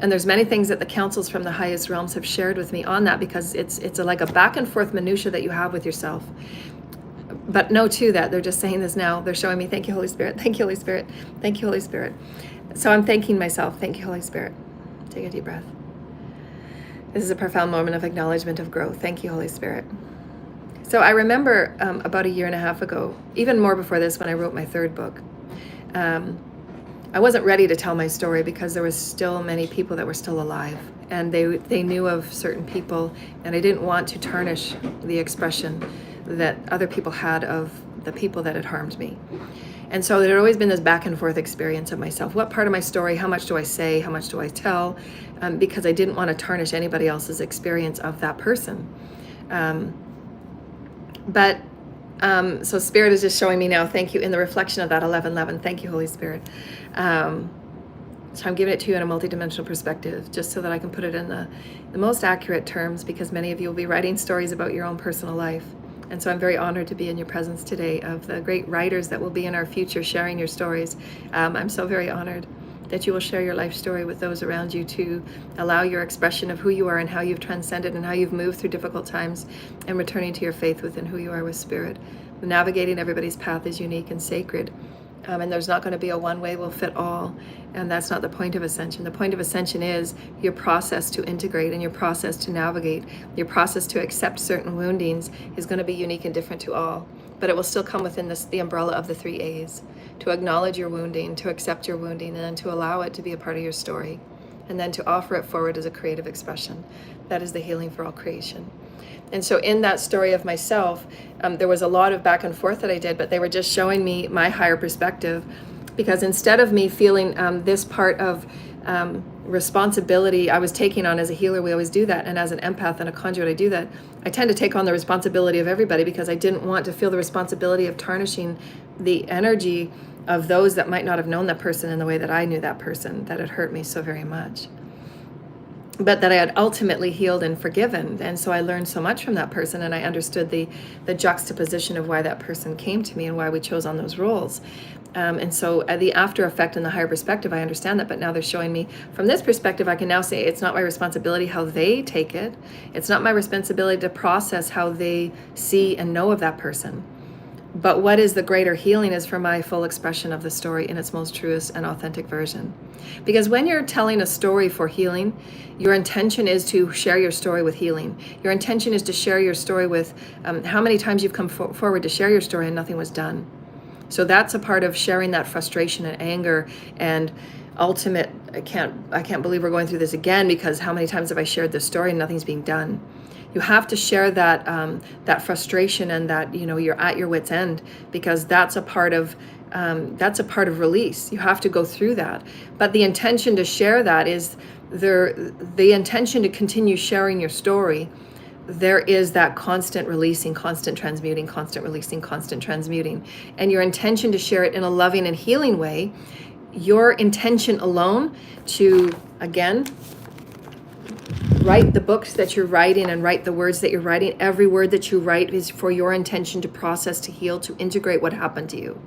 And there's many things that the councils from the highest realms have shared with me on that, because it's like a back and forth minutia that you have with yourself. But know too that they're just saying this now. They're showing me, thank you, Holy Spirit. Thank you, Holy Spirit. Thank you, Holy Spirit. So I'm thanking myself. Thank you, Holy Spirit. Take a deep breath. This is a profound moment of acknowledgement of growth. Thank you, Holy Spirit. So I remember about 1.5 years ago, even more before this, when I wrote my third book, I wasn't ready to tell my story because there was still many people that were still alive, and they knew of certain people, and I didn't want to tarnish the expression that other people had of the people that had harmed me. And so there had always been this back and forth experience of myself. What part of my story, how much do I say, how much do I tell? Because I didn't want to tarnish anybody else's experience of that person. So Spirit is just showing me now, thank you, in the reflection of that 11:11. Thank you, Holy Spirit. So I'm giving it to you in a multidimensional perspective, just so that I can put it in the most accurate terms, because many of you will be writing stories about your own personal life. And so I'm very honored to be in your presence today, of the great writers that will be in our future sharing your stories. I'm so very honored that you will share your life story with those around you, to allow your expression of who you are and how you've transcended and how you've moved through difficult times, and returning to your faith within who you are with Spirit. Navigating everybody's path is unique and sacred. And there's not going to be a one way will fit all. And that's not the point of Ascension. The point of Ascension is your process to integrate, and your process to navigate. Your process to accept certain woundings is going to be unique and different to all. But it will still come within the umbrella of the 3 A's. To acknowledge your wounding, to accept your wounding, and then to allow it to be a part of your story. And then to offer it forward as a creative expression. That is the healing for all creation. And so in that story of myself, there was a lot of back and forth that I did, but they were just showing me my higher perspective. Because instead of me feeling this part of responsibility I was taking on as a healer, we always do that, and as an empath and a conduit I do that, I tend to take on the responsibility of everybody, because I didn't want to feel the responsibility of tarnishing the energy of those that might not have known that person in the way that I knew that person, that had hurt me so very much. But that I had ultimately healed and forgiven. And so I learned so much from that person, and I understood the juxtaposition of why that person came to me and why we chose on those roles. And so the after effect and the higher perspective, I understand that. But now they're showing me from this perspective, I can now say it's not my responsibility how they take it. It's not my responsibility to process how they see and know of that person. But what is the greater healing is for my full expression of the story in its most truest and authentic version. Because when you're telling a story for healing, your intention is to share your story with healing. Your intention is to share your story with how many times you've come forward to share your story and nothing was done. So that's a part of sharing that frustration and anger and ultimate, I can't believe we're going through this again, because how many times have I shared this story and nothing's being done? You have to share that frustration, and that you're at your wit's end, because that's a part of release. You have to go through that. But the intention to share that is the intention to continue sharing your story. There is that constant releasing, constant transmuting, constant releasing, constant transmuting. And your intention to share it in a loving and healing way, your intention alone to, again, write the books that you're writing and write the words that you're writing. Every word that you write is for your intention to process, to heal, to integrate what happened to you.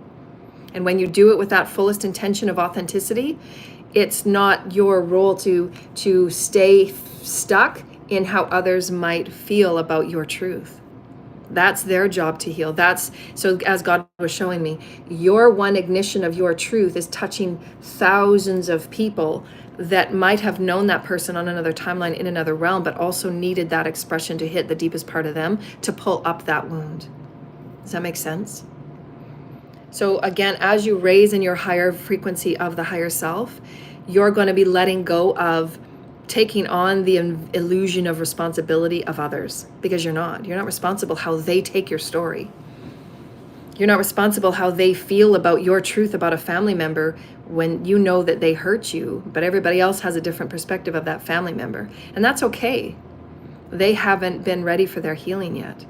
And when you do it with that fullest intention of authenticity, it's not your role to stay stuck in how others might feel about your truth. That's their job to heal. So as God was showing me, your one ignition of your truth is touching thousands of people that might have known that person on another timeline in another realm, but also needed that expression to hit the deepest part of them to pull up that wound. Does that make sense? So again, as you raise in your higher frequency of the higher self, you're going to be letting go of taking on the illusion of responsibility of others, because you're not responsible how they take your story. You're not responsible how they feel about your truth about a family member when you know that they hurt you, but everybody else has a different perspective of that family member. And that's okay. They haven't been ready for their healing yet.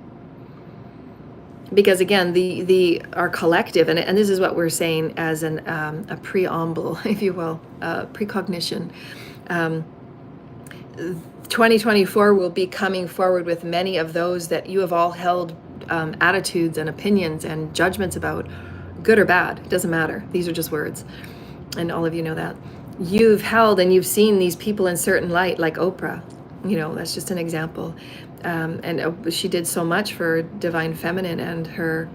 Because again, our collective, and this is what we're saying as a preamble, if you will, precognition. 2024 will be coming forward with many of those that you have all held attitudes and opinions and judgments about, good or bad, it doesn't matter. These are just words, and all of you know that. You've held and you've seen these people in certain light, like Oprah. That's just an example. And she did so much for Divine Feminine and her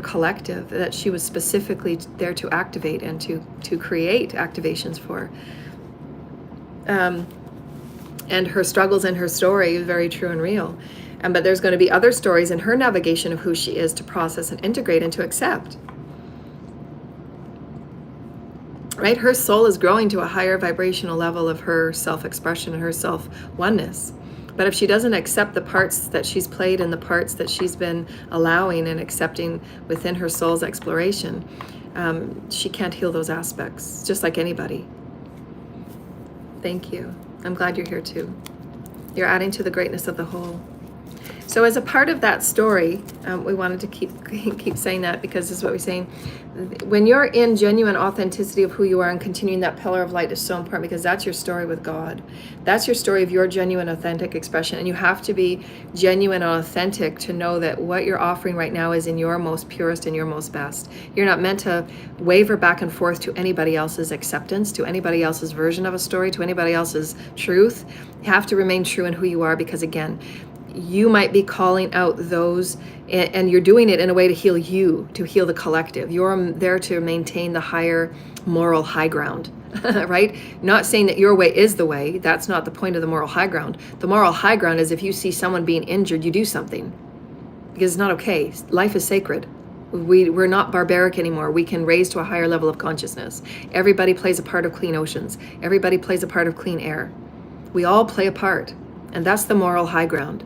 collective that she was specifically there to activate and to create activations for. And her struggles and her story is very true and real. But there's going to be other stories in her navigation of who she is to process and integrate and to accept. Right? Her soul is growing to a higher vibrational level of her self-expression and her self-oneness. But if she doesn't accept the parts that she's played and the parts that she's been allowing and accepting within her soul's exploration, she can't heal those aspects, just like anybody. Thank you. I'm glad you're here too. You're adding to the greatness of the whole. So as a part of that story, we wanted to keep saying that, because this is what we're saying. When you're in genuine authenticity of who you are and continuing that pillar of light is so important, because that's your story with God. That's your story of your genuine authentic expression. And you have to be genuine and authentic to know that what you're offering right now is in your most purest and your most best. You're not meant to waver back and forth to anybody else's acceptance, to anybody else's version of a story, to anybody else's truth. You have to remain true in who you are, because again, you might be calling out those, and you're doing it in a way to heal you, to heal the collective. You're there to maintain the higher moral high ground, right? Not saying that your way is the way. That's not the point of the moral high ground. The moral high ground is if you see someone being injured, you do something, because it's not okay. Life is sacred. We're not barbaric anymore. We can raise to a higher level of consciousness. Everybody plays a part of clean oceans. Everybody plays a part of clean air. We all play a part, and that's the moral high ground.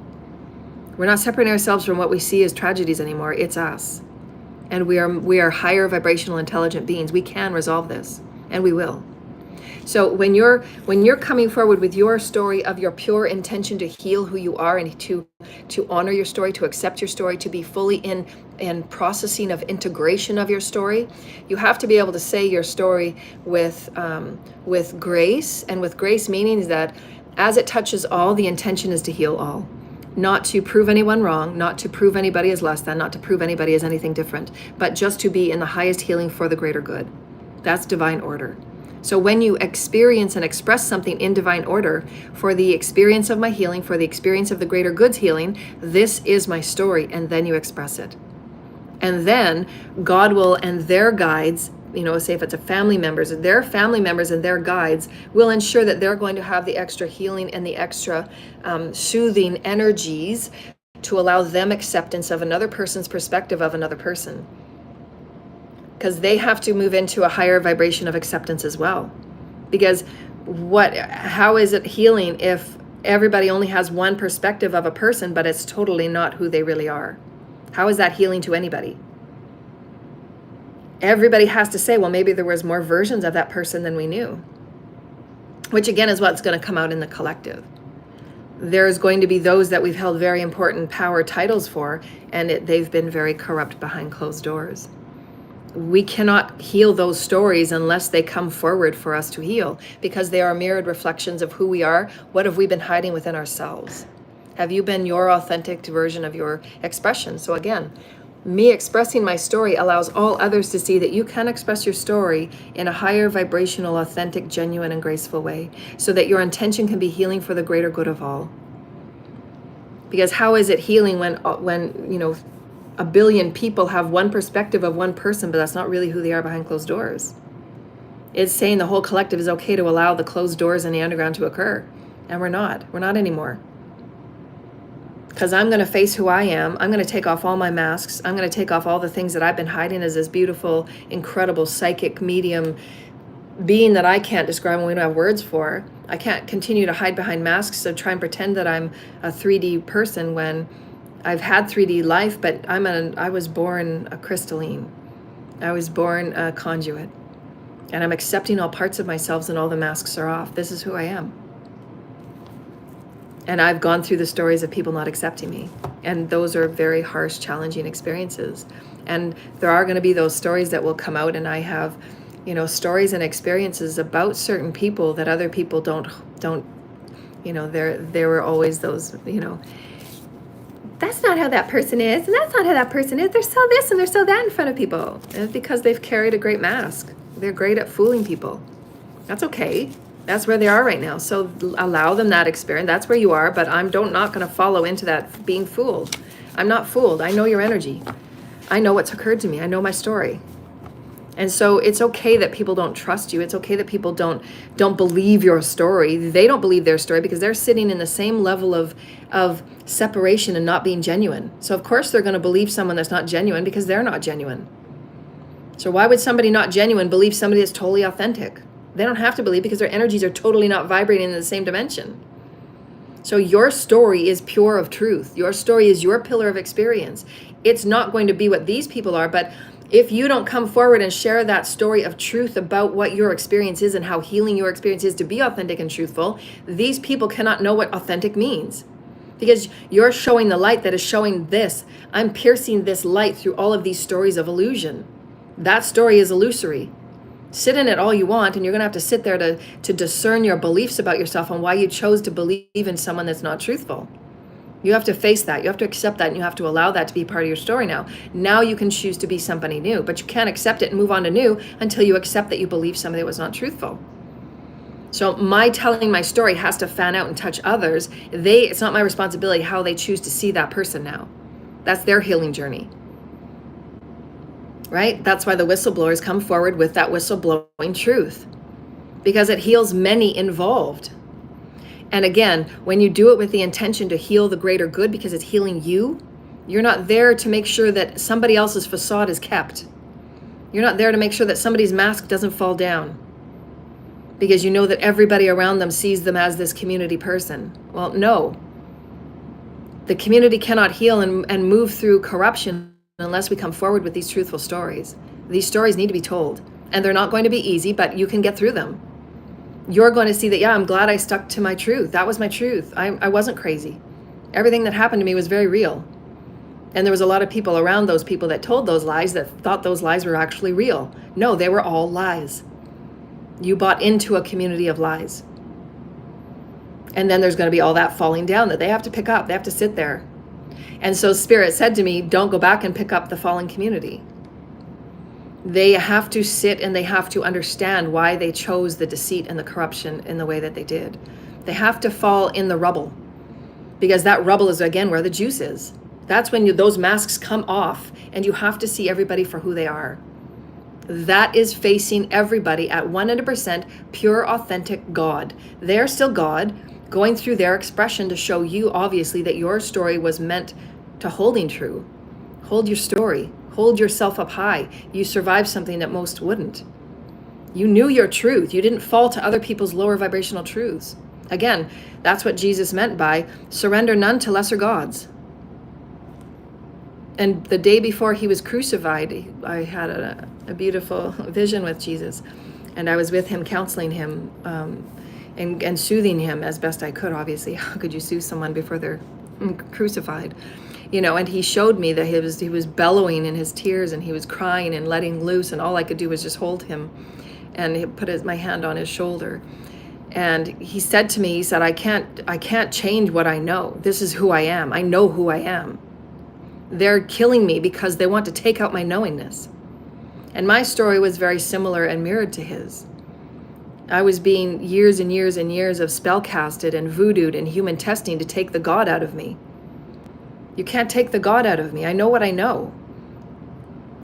We're not separating ourselves from what we see as tragedies anymore. It's us. And we are higher vibrational intelligent beings. We can resolve this, and we will. So when you're coming forward with your story of your pure intention to heal who you are and to honor your story, to accept your story, to be fully in processing of integration of your story, you have to be able to say your story with grace, and with grace meaning that as it touches all, the intention is to heal all. Not to prove anyone wrong, not to prove anybody as less than, not to prove anybody as anything different, but just to be in the highest healing for the greater good. That's divine order. So when you experience and express something in divine order, for the experience of my healing, for the experience of the greater good's healing, this is my story, and then you express it. And then God will, and their guides, say if it's a family members, their family members and their guides will ensure that they're going to have the extra healing and the extra soothing energies to allow them acceptance of another person's perspective of another person. Because they have to move into a higher vibration of acceptance as well. Because how is it healing if everybody only has one perspective of a person, but it's totally not who they really are? How is that healing to anybody? Everybody has to say, well, maybe there was more versions of that person than we knew. Which again is what's going to come out in the collective. There's going to be those that we've held very important power titles for, and they've been very corrupt behind closed doors. We cannot heal those stories unless they come forward for us to heal, because they are mirrored reflections of who we are. What have we been hiding within ourselves? Have you been your authentic version of your expression? So again, me expressing my story allows all others to see that you can express your story in a higher vibrational, authentic, genuine, and graceful way, so that your intention can be healing for the greater good of all. Because how is it healing when a billion people have one perspective of one person, but that's not really who they are behind closed doors? It's saying the whole collective is okay to allow the closed doors in the underground to occur, and we're not anymore. Because I'm going to face who I am. I'm going to take off all my masks. I'm going to take off all the things that I've been hiding as this beautiful, incredible psychic medium being that I can't describe and we don't have words for. I can't continue to hide behind masks to try and pretend that I'm a 3D person when I've had 3D life, but I was born a crystalline. I was born a conduit. And I'm accepting all parts of myself, and all the masks are off. This is who I am. And I've gone through the stories of people not accepting me. And those are very harsh, challenging experiences. And there are going to be those stories that will come out, and I have, stories and experiences about certain people that other people don't, there were always those, that's not how that person is, and that's not how that person is. They're so this and they're so that in front of people. And it's because they've carried a great mask. They're great at fooling people. That's okay. That's where they are right now. So allow them that experience. That's where you are, but I'm not going to follow into that being fooled. I'm not fooled. I know your energy. I know what's occurred to me. I know my story. And so it's okay that people don't trust you. It's okay that people don't believe your story. They don't believe their story because they're sitting in the same level of separation and not being genuine. So of course they're going to believe someone that's not genuine because they're not genuine. So why would somebody not genuine believe somebody that's totally authentic? They don't have to believe because their energies are totally not vibrating in the same dimension. So your story is pure of truth. Your story is your pillar of experience. It's not going to be what these people are, but if you don't come forward and share that story of truth about what your experience is and how healing your experience is to be authentic and truthful, these people cannot know what authentic means. Because you're showing the light that is showing this. I'm piercing this light through all of these stories of illusion. That story is illusory. Sit in it all you want, and you're going to have to sit there to discern your beliefs about yourself and why you chose to believe in someone that's not truthful. You have to face that. You have to accept that, and you have to allow that to be part of your story now. Now you can choose to be somebody new, but you can't accept it and move on to new until you accept that you believe somebody that was not truthful. So my telling my story has to fan out and touch others. It's not my responsibility how they choose to see that person now. That's their healing journey. Right? That's why the whistleblowers come forward with that whistleblowing truth, because it heals many involved. And again, when you do it with the intention to heal the greater good because it's healing you, you're not there to make sure that somebody else's facade is kept. You're not there to make sure that somebody's mask doesn't fall down because you know that everybody around them sees them as this community person. Well, no. The community cannot heal and move through corruption unless we come forward with these truthful stories. These stories need to be told, and they're not going to be easy, but you can get through them. You're going to see that, yeah, I'm glad I stuck to my truth. That was my truth. I wasn't crazy. Everything that happened to me was very real. And there was a lot of people around those people that told those lies that thought those lies were actually real. No, they were all lies. You bought into a community of lies. And then there's going to be all that falling down that they have to pick up. They have to sit there. And so Spirit said to me, don't go back and pick up the fallen community. They have to sit and they have to understand why they chose the deceit and the corruption in the way that they did. They have to fall in the rubble, because that rubble is, again, where the juice is. That's when those masks come off and you have to see everybody for who they are. That is facing everybody at 100% pure, authentic God. They're still God, going through their expression to show you, obviously, that your story was meant to holding true. Hold your story. Hold yourself up high. You survived something that most wouldn't. You knew your truth. You didn't fall to other people's lower vibrational truths. Again, that's what Jesus meant by surrender none to lesser gods. And the day before he was crucified, I had a beautiful vision with Jesus. And I was with him, counseling him and soothing him as best I could, obviously. How could you soothe someone before they're crucified? And he showed me that he was bellowing in his tears and he was crying and letting loose, and all I could do was just hold him and he put my hand on his shoulder. And he said to me, he said, I can't change what I know. This is who I am. I know who I am. They're killing me because they want to take out my knowingness. And my story was very similar and mirrored to his. I was being years and years and years of spell-casted and voodooed and human testing to take the God out of me. You can't take the God out of me. I know what I know.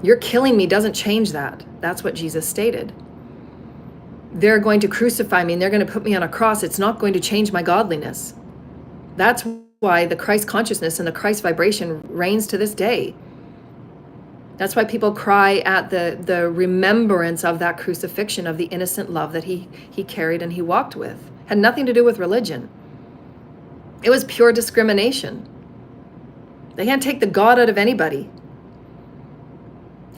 Your killing me doesn't change that. That's what Jesus stated. They're going to crucify me and they're going to put me on a cross. It's not going to change my godliness. That's why the Christ consciousness and the Christ vibration reigns to this day. That's why people cry at the remembrance of that crucifixion, of the innocent love that he carried and he walked with. Had nothing to do with religion. It was pure discrimination. They can't take the God out of anybody.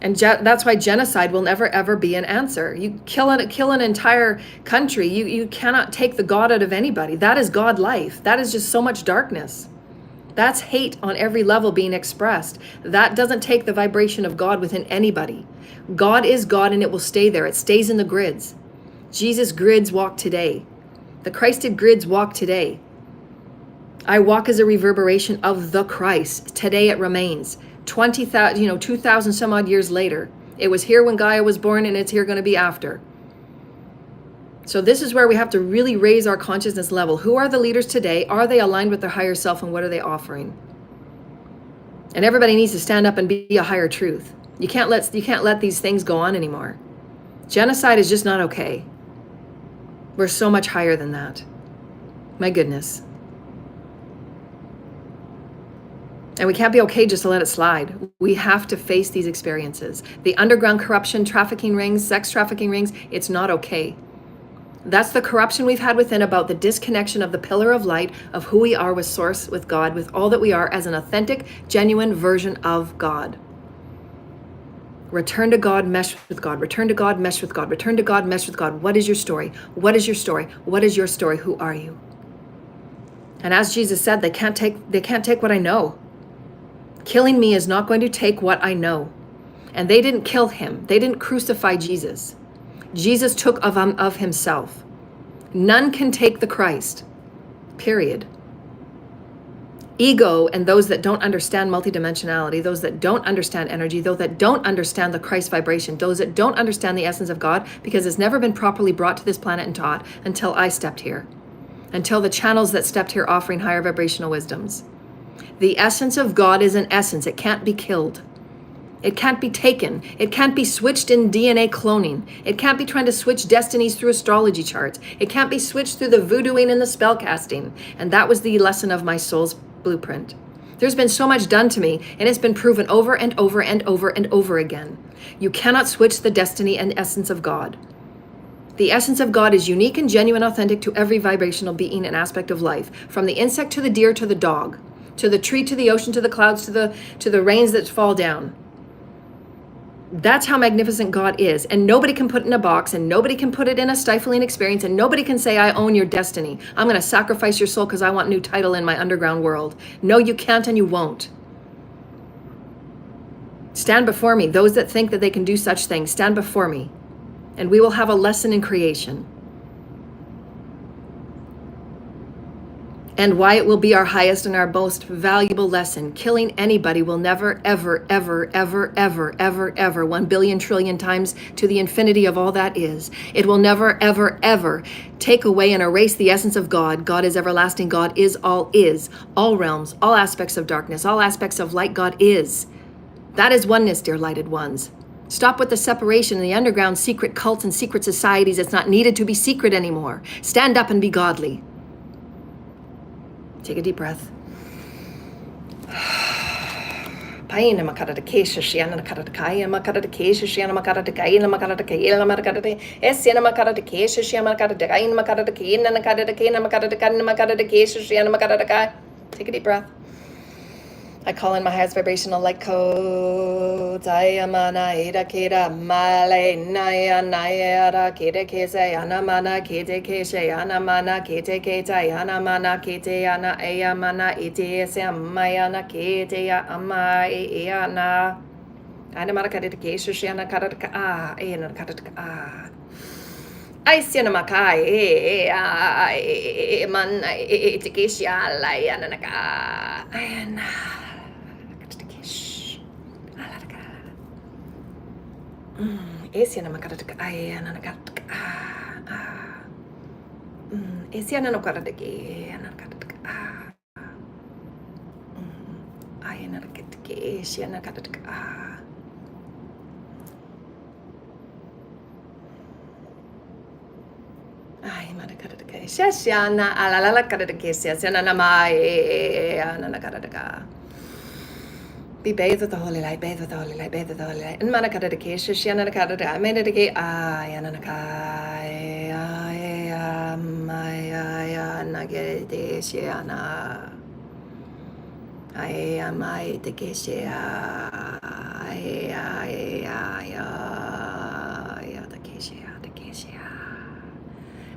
And that's why genocide will never ever be an answer. You kill an entire country. You cannot take the God out of anybody. That is God life. That is just so much darkness. That's hate on every level being expressed. That doesn't take the vibration of God within anybody. God is God and it will stay there. It stays in the grids. Jesus' grids walk today. The Christed grids walk today. I walk as a reverberation of the Christ. Today it remains. 20,000, 2,000 some odd years later. It was here when Gaia was born and it's here going to be after. So this is where we have to really raise our consciousness level. Who are the leaders today? Are they aligned with their higher self and what are they offering? And everybody needs to stand up and be a higher truth. You can't let these things go on anymore. Genocide is just not okay. We're so much higher than that. My goodness. And we can't be okay just to let it slide. We have to face these experiences. The underground corruption, trafficking rings, sex trafficking rings, it's not okay. That's the corruption we've had within about the disconnection of the pillar of light of who we are with Source, with God, with all that we are as an authentic, genuine version of God. Return to God, mesh with God. Return to God, mesh with God. Return to God, mesh with God. What is your story? What is your story? What is your story? Who are you? And as Jesus said, they can't take what I know. Killing me is not going to take what I know. And they didn't kill him. They didn't crucify Jesus. Jesus took of himself. None can take the Christ, period. Ego and those that don't understand multidimensionality, those that don't understand energy, those that don't understand the Christ vibration, those that don't understand the essence of God, because it's never been properly brought to this planet and taught until I stepped here, until the channels that stepped here offering higher vibrational wisdoms. The essence of God is an essence. It can't be killed. It can't be taken. It can't be switched in DNA cloning. It can't be trying to switch destinies through astrology charts. It can't be switched through the voodooing and the spell casting. And that was the lesson of my soul's blueprint. There's been so much done to me, and it's been proven over and over and over and over again. You cannot switch the destiny and essence of God. The essence of God is unique and genuine, authentic to every vibrational being and aspect of life, from the insect to the deer to the dog, to the tree to the ocean to the clouds to the rains that fall down. That's how magnificent God is. And nobody can put it in a box, and nobody can put it in a stifling experience, and nobody can say, I own your destiny. I'm going to sacrifice your soul because I want new title in my underground world. No, you can't and you won't. Stand before me. Those that think that they can do such things, stand before me. And we will have a lesson in creation. And why it will be our highest and our most valuable lesson. Killing anybody will never, ever, ever, ever, ever, ever, ever, 1 billion trillion times to the infinity of all that is. It will never, ever, ever take away and erase the essence of God. God is everlasting. God is, all realms, all aspects of darkness, all aspects of light. God is. That is oneness, dear lighted ones. Stop with the separation in the underground secret cults and secret societies. It's not needed to be secret anymore. Stand up and be godly. Take a deep breath. Paina makarata kesha shiana makarata kaya makarata kesha shiana makarata kaya makarata kaya makarata esiana makarata kesha shiana makarata kaya makarata kaya makarata kaya makarata kaya makarata kesha shiana makarata kaya. Take a deep breath. I call in my highest vibrational light codes. I am anaida keda male naya naya kede kese anamana kete keshe anamana kete kete anamana kete ana ayamana ite samayana kete ya amai ana. Anamana kete keshe shiana karaka ah ayana karaka ah. I see na makai man ite keshe ala yana naka ayana. Esiana makarata ayana nakarata ah esiana nakarata ayana nakarata ayana nakarata esiana nakarata ay manakarata esiana alala nakarata esiana namai ana nakarata. Be bathed with the holy light, bathed with the holy light, bathed with the holy light. And manakata de kesha, shianakata de I made it again. Yananakai, Maya, Nagade, Shiana. I am I de Kesha,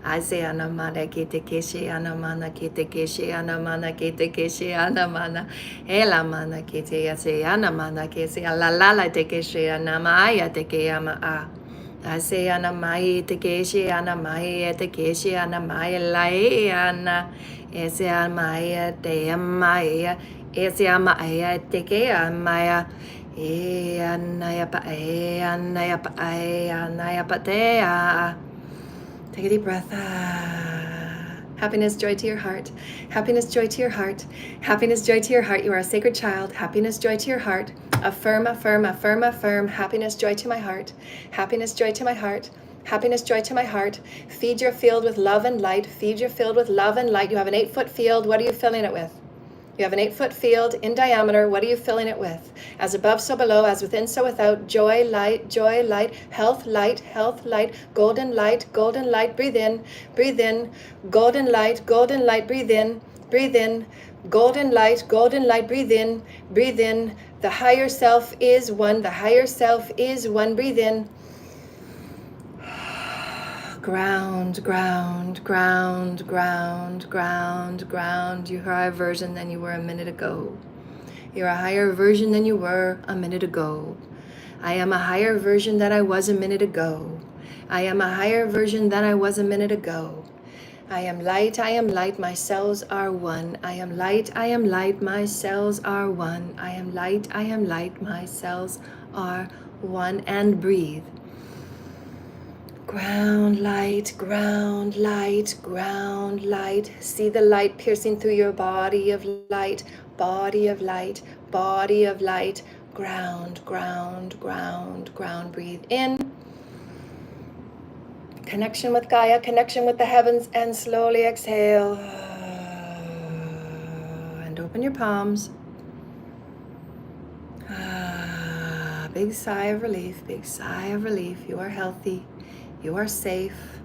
Asiana mana kete keshe anamana kete keshe anamana kete keshe anamana ela mana kete ase anamana kese alalala te keshe anamaya te ke ama a ase anamai te keshe anamai te keshe anamai lai ana ese amaya te amaya ese amaya te ke amaya anaya pa anaya pa anaya pa te a. Take a deep breath. Happiness, joy to your heart. Happiness, joy to your heart. Happiness, joy to your heart. You are a sacred child. Happiness, joy to your heart. Affirm, affirm, affirm, affirm. Happiness, joy to my heart. Happiness, joy to my heart. Happiness, joy to my heart. Feed your field with love and light. Feed your field with love and light. You have an 8-foot field. What are you filling it with? You have an 8-foot field in diameter. What are you filling it with? As above, so below, as within, so without. Joy, light, health, light, golden light, breathe in, golden light, breathe in, golden light, breathe in, the higher self is one, breathe in. Ground, ground, ground, ground, ground, ground. You're a higher version than you were a minute ago. You're a higher version than you were a minute ago. I am a higher version than I was a minute ago. I am a higher version than I was a minute ago. I am light, my cells are one. I am light, my cells are one. I am light, my cells are one. And breathe. Ground light, ground light, ground light. See the light piercing through your body of light, body of light, body of light. Ground, ground, ground, ground. Breathe in. Connection with Gaia, connection with the heavens, and slowly exhale. And open your palms. Big sigh of relief, big sigh of relief. You are healthy. You are safe,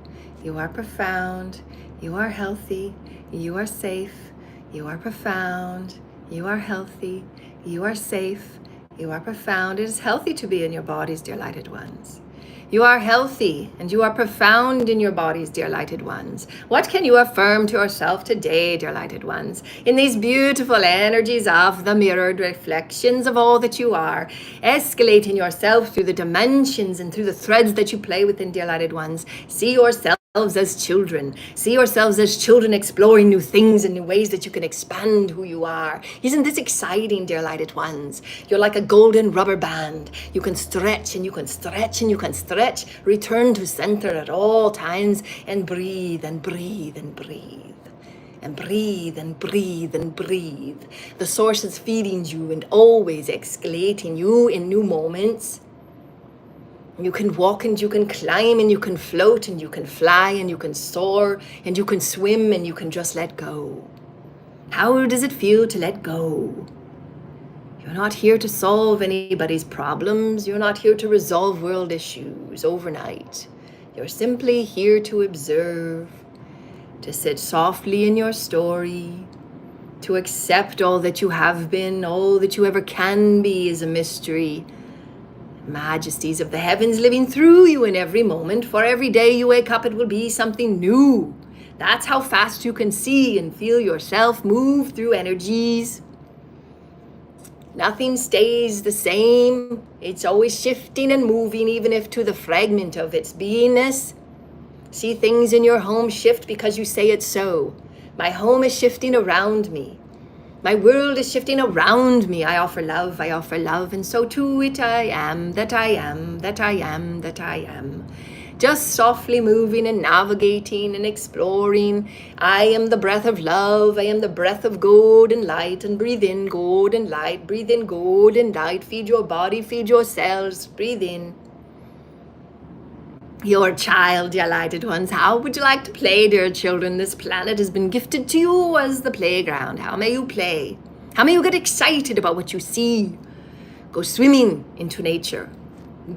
you are profound, you are healthy, you are safe, you are profound, you are healthy, you are safe, you are profound. It is healthy to be in your bodies, dear lighted ones. You are healthy and you are profound in your bodies, dear lighted ones. What can you affirm to yourself today, dear lighted ones? In these beautiful energies of the mirrored reflections of all that you are, escalating yourself through the dimensions and through the threads that you play within, dear lighted ones. See yourself as children. See yourselves as children exploring new things and new ways that you can expand who you are. Isn't this exciting, dear lighted ones? You're like a golden rubber band. You can stretch and you can stretch and you can stretch. Return to center at all times and breathe and breathe and breathe. And breathe and breathe and breathe. The source is feeding you and always escalating you in new moments. You can walk and you can climb and you can float and you can fly and you can soar and you can swim and you can just let go. How does it feel to let go? You're not here to solve anybody's problems. You're not here to resolve world issues overnight. You're simply here to observe, to sit softly in your story, to accept all that you have been, all that you ever can be is a mystery. Majesties of the heavens living through you in every moment. For every day you wake up, it will be something new. That's how fast you can see and feel yourself move through energies. Nothing stays the same. It's always shifting and moving, even if to the fragment of its beingness. See things in your home shift because you say it so. My home is shifting around me. My world is shifting around me. I offer love, and so too it I am, that I am, that I am, that I am. Just softly moving and navigating and exploring. I am the breath of love. I am the breath of golden light. And breathe in golden light. Breathe in golden light. Feed your body, feed your cells. Breathe in. Your child, dear lighted ones, how would you like to play, dear children? This planet has been gifted to you as the playground. How may you play? How may you get excited about what you see? Go swimming into nature.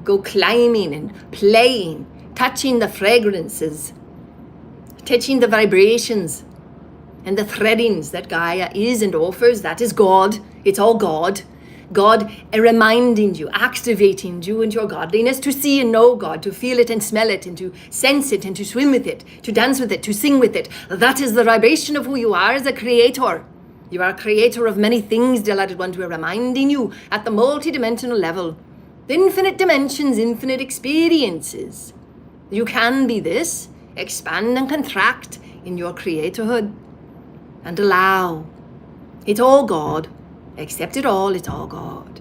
Go climbing and playing, touching the fragrances, touching the vibrations and the threadings that Gaia is and offers. That is God. It's all God. God reminding you, activating you and your godliness to see and know God, to feel it and smell it and to sense it and to swim with it, to dance with it, to sing with it. That is the vibration of who you are as a creator. You are a creator of many things, delighted ones. We're reminding you at the multidimensional level, infinite dimensions, infinite experiences. You can be this, expand and contract in your creatorhood and allow. It's all God. Accept it all, it's all God.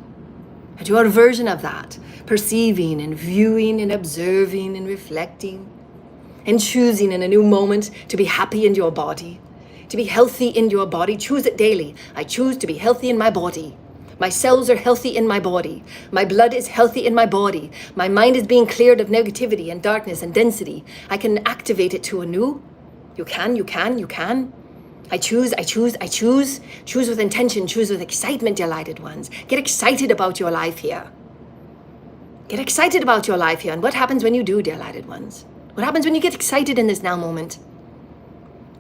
And your version of that, perceiving and viewing and observing and reflecting and choosing in a new moment to be happy in your body, to be healthy in your body. Choose it daily. I choose to be healthy in my body. My cells are healthy in my body. My blood is healthy in my body. My mind is being cleared of negativity and darkness and density. I can activate it to a new. You can. I choose. Choose with intention, choose with excitement, delighted ones. Get excited about your life here. Get excited about your life here. And what happens when you do, delighted ones? What happens when you get excited in this now moment?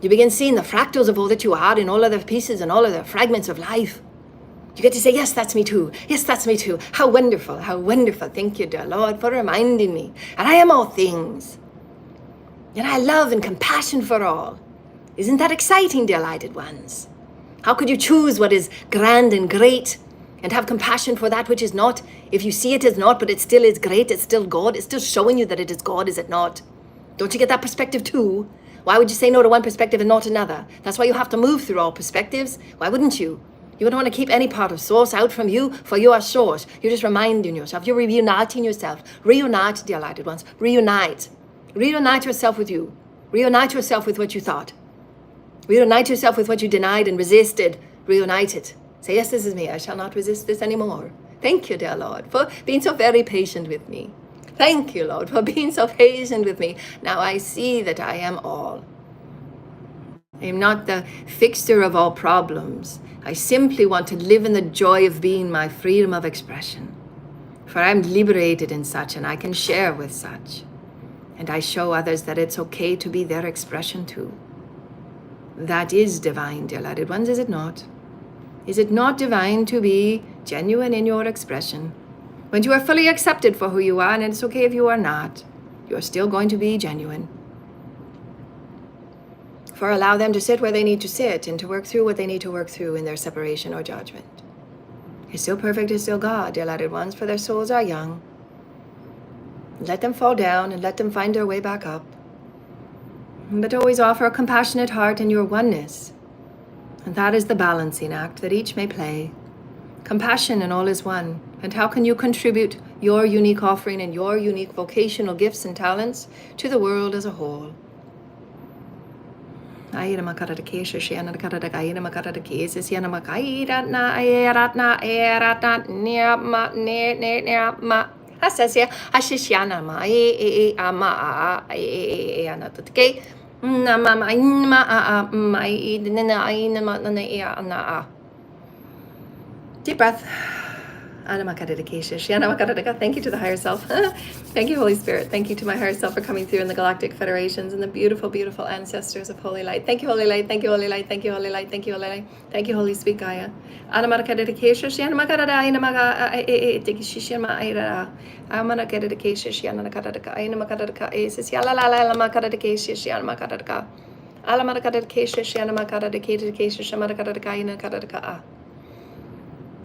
You begin seeing the fractals of all that you are in all of the pieces and all of the fragments of life. You get to say, yes, that's me too. Yes, that's me too. How wonderful, how wonderful. Thank you, dear Lord, for reminding me. And I am all things. And I love and compassion for all. Isn't that exciting, delighted ones? How could you choose what is grand and great and have compassion for that which is not? If you see it as not, but it still is great, it's still God, it's still showing you that it is God, is it not? Don't you get that perspective too? Why would you say no to one perspective and not another? That's why you have to move through all perspectives. Why wouldn't you? You wouldn't want to keep any part of source out from you, for you are source. You're just reminding yourself. You're reuniting yourself. Reunite, delighted ones. Reunite. Reunite yourself with you. Reunite yourself with what you thought. Reunite yourself with what you denied and resisted. Reunite it. Say, yes, this is me. I shall not resist this anymore. Thank you, dear Lord, for being so very patient with me. Thank you, Lord, for being so patient with me. Now I see that I am all. I am not the fixer of all problems. I simply want to live in the joy of being my freedom of expression. For I'm liberated in such, and I can share with such. And I show others that it's okay to be their expression too. That is divine, delighted ones, is it not? Is it not divine to be genuine in your expression? When you are fully accepted for who you are, and it's okay if you are not, you are still going to be genuine. For allow them to sit where they need to sit and to work through what they need to work through in their separation or judgment. It's still perfect, it's still God, delighted ones, for their souls are young. Let them fall down and let them find their way back up. But always offer a compassionate heart in your oneness. And that is the balancing act that each may play. Compassion and all is one. And how can you contribute your unique offering and your unique vocational gifts and talents to the world as a whole? Deep breath. Thank you to the higher self. Thank you, Holy Spirit. Thank you to my higher self for coming through in the galactic federations and the beautiful, beautiful ancestors of Holy Light. Thank you, Holy Light. Thank you, Holy Light. Thank you, Holy Light. Thank you, Holy Light. Thank you, Holy Sweet Gaia.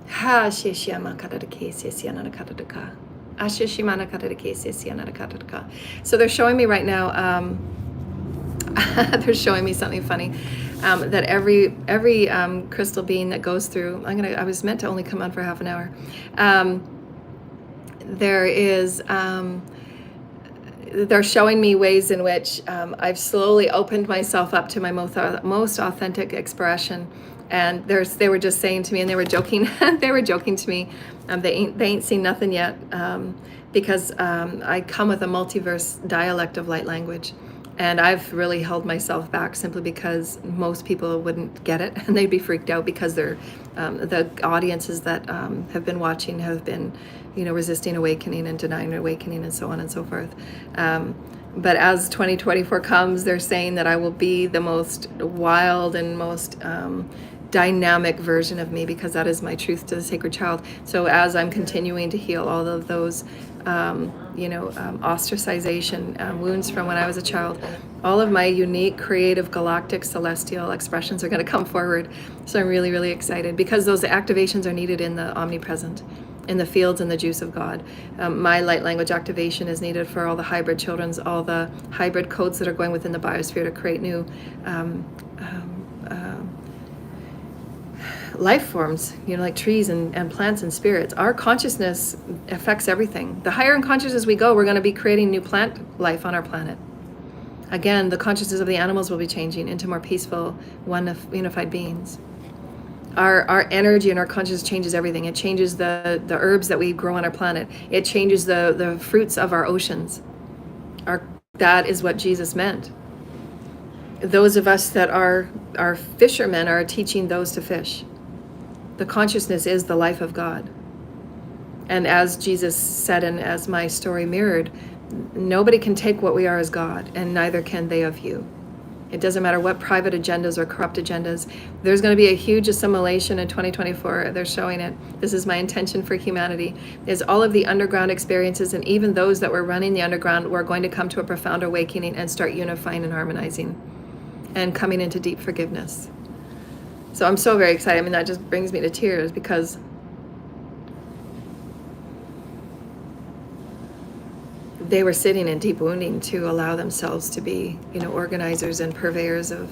Ha shishiyama kadadake sisiyana kadadaka. Ashishimana kadadake sisiyana kadadaka. So they're showing me right now, they're showing me something funny. That every crystal being that goes through, I was meant to only come on for half an hour. They're showing me ways in which I've slowly opened myself up to my most authentic expression. And they were just saying to me, and they were joking. They were joking to me. They ain't seen nothing yet, because I come with a multiverse dialect of light language, and I've really held myself back simply because most people wouldn't get it, and they'd be freaked out because they're the audiences that have been watching have been, resisting awakening and denying awakening and so on and so forth. But as 2024 comes, they're saying that I will be the most wild and most dynamic version of me, because that is my truth to the sacred child. So as I'm continuing to heal all of those ostracization wounds from when I was a child, all of my unique, creative, galactic, celestial expressions are going to come forward. So I'm really, really excited, because those activations are needed in the omnipresent, in the fields and the juice of God. My light language activation is needed for all the hybrid children's, all the hybrid codes that are going within the biosphere to create new life forms, like trees and plants and spirits. Our consciousness affects everything. The higher in consciousness we go, we're going to be creating new plant life on our planet. Again, the consciousness of the animals will be changing into more peaceful, unified beings. Our energy and our consciousness changes everything. It changes the herbs that we grow on our planet. It changes the fruits of our oceans. That is what Jesus meant. Those of us that are fishermen are teaching those to fish. The consciousness is the life of God. And as Jesus said, and as my story mirrored, nobody can take what we are as God, and neither can they of you. It doesn't matter what private agendas or corrupt agendas. There's going to be a huge assimilation in 2024. They're showing it. This is my intention for humanity, is all of the underground experiences, and even those that were running the underground, were going to come to a profound awakening and start unifying and harmonizing and coming into deep forgiveness. So I'm so very excited. I mean, that just brings me to tears, because they were sitting in deep wounding to allow themselves to be, organizers and purveyors of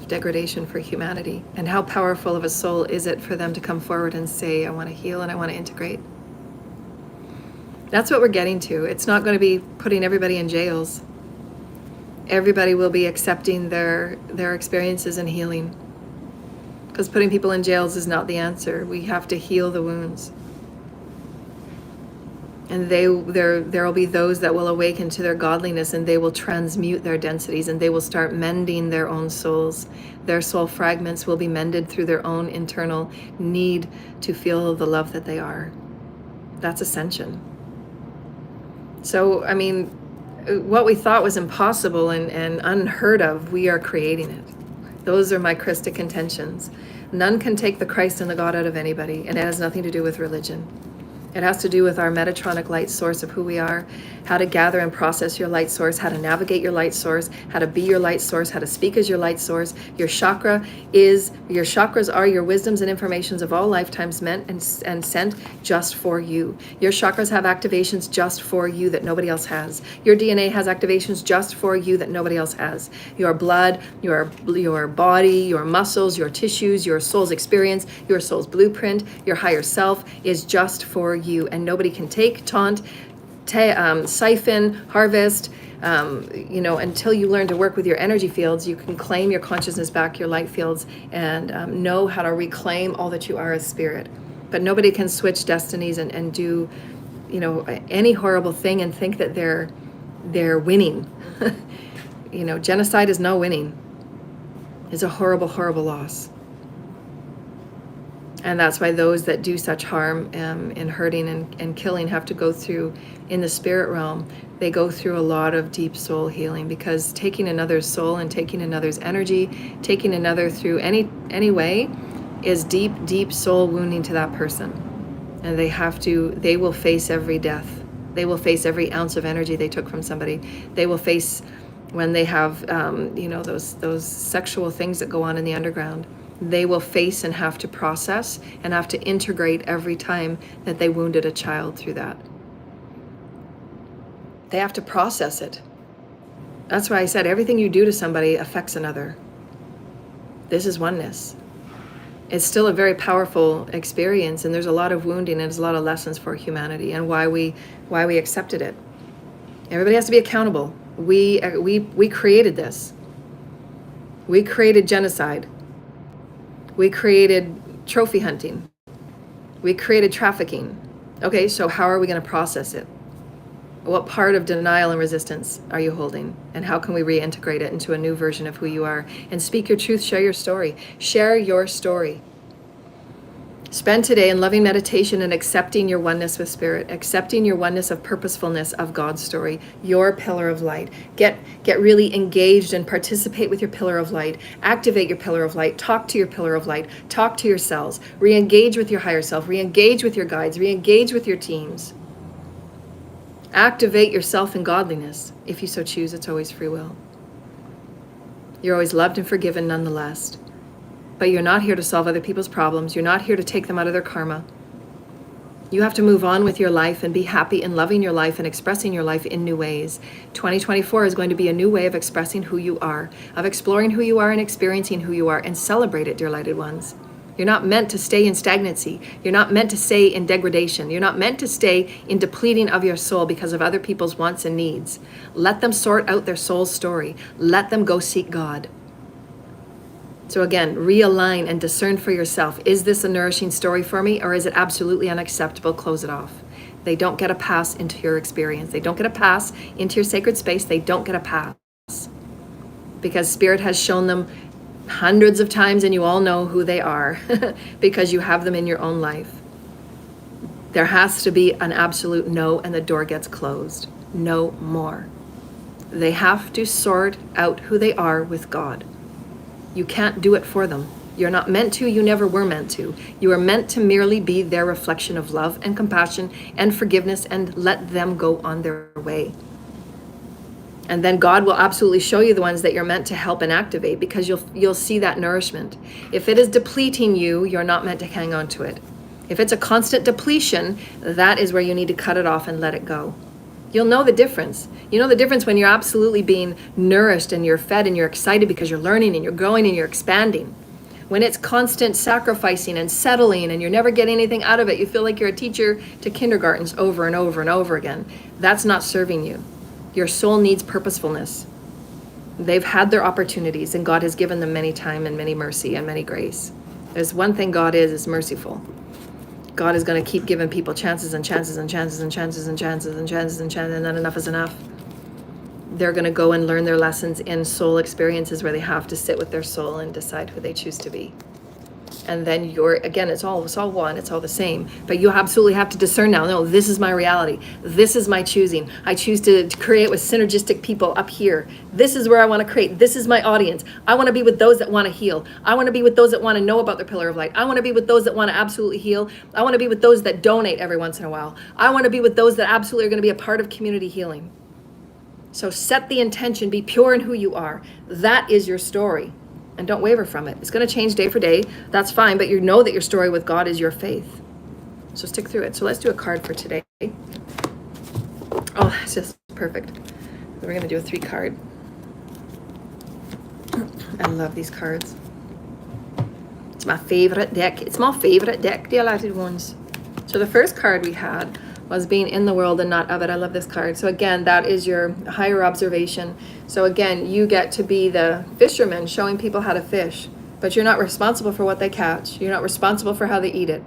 degradation for humanity. And how powerful of a soul is it for them to come forward and say, I want to heal and I want to integrate. That's what we're getting to. It's not going to be putting everybody in jails. Everybody will be accepting their experiences and healing. Because putting people in jails is not the answer. We have to heal the wounds. And there will be those that will awaken to their godliness, and they will transmute their densities, and they will start mending their own souls. Their soul fragments will be mended through their own internal need to feel the love that they are. That's ascension. So, I mean, what we thought was impossible and unheard of, we are creating it. Those are my Christic intentions. None can take the Christ and the God out of anybody, and it has nothing to do with religion. It has to do with our Metatronic light source of who we are, how to gather and process your light source, how to navigate your light source, how to be your light source, how to speak as your light source. Your chakras are your wisdoms and informations of all lifetimes meant and sent just for you. Your chakras have activations just for you that nobody else has. Your DNA has activations just for you that nobody else has. Your blood, your body, your muscles, your tissues, your soul's experience, your soul's blueprint, your higher self is just for you, and nobody can take, taunt, siphon, harvest, until you learn to work with your energy fields. You can claim your consciousness back, your light fields, and know how to reclaim all that you are as spirit. But nobody can switch destinies and do, any horrible thing and think that they're winning. Genocide is no winning. It's a horrible, horrible loss. And that's why those that do such harm and hurting and killing have to go through, in the spirit realm, they go through a lot of deep soul healing, because taking another's soul and taking another's energy, taking another through any way, is deep, deep soul wounding to that person. And they will face every death. They will face every ounce of energy they took from somebody. They will face when they have, those sexual things that go on in the underground. They will face and have to process and have to integrate every time that they wounded a child through that. They have to process it. That's why I said everything you do to somebody affects another. This is oneness. It's still a very powerful experience, and there's a lot of wounding and there's a lot of lessons for humanity and why we accepted it. Everybody has to be accountable. We created this. We created genocide. We created trophy hunting. We created trafficking. Okay, so how are we going to process it? What part of denial and resistance are you holding? And how can we reintegrate it into a new version of who you are? And speak your truth, share your story. Share your story. Spend today in loving meditation and accepting your oneness with Spirit, accepting your oneness of purposefulness of God's story, your pillar of light. Get really engaged and participate with your pillar of light. Activate your pillar of light. Talk to your pillar of light. Talk to yourselves. Re-engage with your higher self. Re-engage with your guides. Re-engage with your teams. Activate yourself in godliness. If you so choose, it's always free will. You're always loved and forgiven nonetheless. But you're not here to solve other people's problems. You're not here to take them out of their karma. You have to move on with your life and be happy in loving your life and expressing your life in new ways. 2024 is going to be a new way of expressing who you are, of exploring who you are and experiencing who you are, and celebrate it, dear lighted ones. You're not meant to stay in stagnancy. You're not meant to stay in degradation. You're not meant to stay in depleting of your soul because of other people's wants and needs. Let them sort out their soul's story. Let them go seek God. So again, realign and discern for yourself. Is this a nourishing story for me, or is it absolutely unacceptable? Close it off. They don't get a pass into your experience. They don't get a pass into your sacred space. They don't get a pass. Because Spirit has shown them hundreds of times, and you all know who they are because you have them in your own life. There has to be an absolute no, and the door gets closed. No more. They have to sort out who they are with God. You can't do it for them. You're not meant to. You never were meant to. You are meant to merely be their reflection of love and compassion and forgiveness, and let them go on their way. And then God will absolutely show you the ones that you're meant to help and activate, because you'll see that nourishment. If it is depleting you, you're not meant to hang on to it. If it's a constant depletion, that is where you need to cut it off and let it go. You'll know the difference. You know the difference when you're absolutely being nourished and you're fed and you're excited because you're learning and you're growing and you're expanding. When it's constant sacrificing and settling and you're never getting anything out of it, you feel like you're a teacher to kindergartens over and over and over again. That's not serving you. Your soul needs purposefulness. They've had their opportunities, and God has given them many time and many mercy and many grace. There's one thing God is merciful. God is going to keep giving people chances and chances and chances and chances and chances and chances and chances, and then enough is enough. They're going to go and learn their lessons in soul experiences where they have to sit with their soul and decide who they choose to be. And then again, it's all one, it's all the same. But you absolutely have to discern now, no, this is my reality. This is my choosing. I choose to create with synergistic people up here. This is where I want to create. This is my audience. I want to be with those that want to heal. I want to be with those that want to know about their pillar of light. I want to be with those that want to absolutely heal. I want to be with those that donate every once in a while. I want to be with those that absolutely are going to be a part of community healing. So set the intention, be pure in who you are. That is your story. And don't waver from it. It's going to change day for day. That's fine. But you know that your story with God is your faith. So stick through it. So let's do a card for today. Oh, it's just perfect. We're going to do a 3-card. I love these cards. It's my favorite deck. It's my favorite deck, dear lighted ones. So the first card we had was being in the world and not of it. I love this card. So again, that is your higher observation. So again, you get to be the fisherman showing people how to fish, but you're not responsible for what they catch. You're not responsible for how they eat it.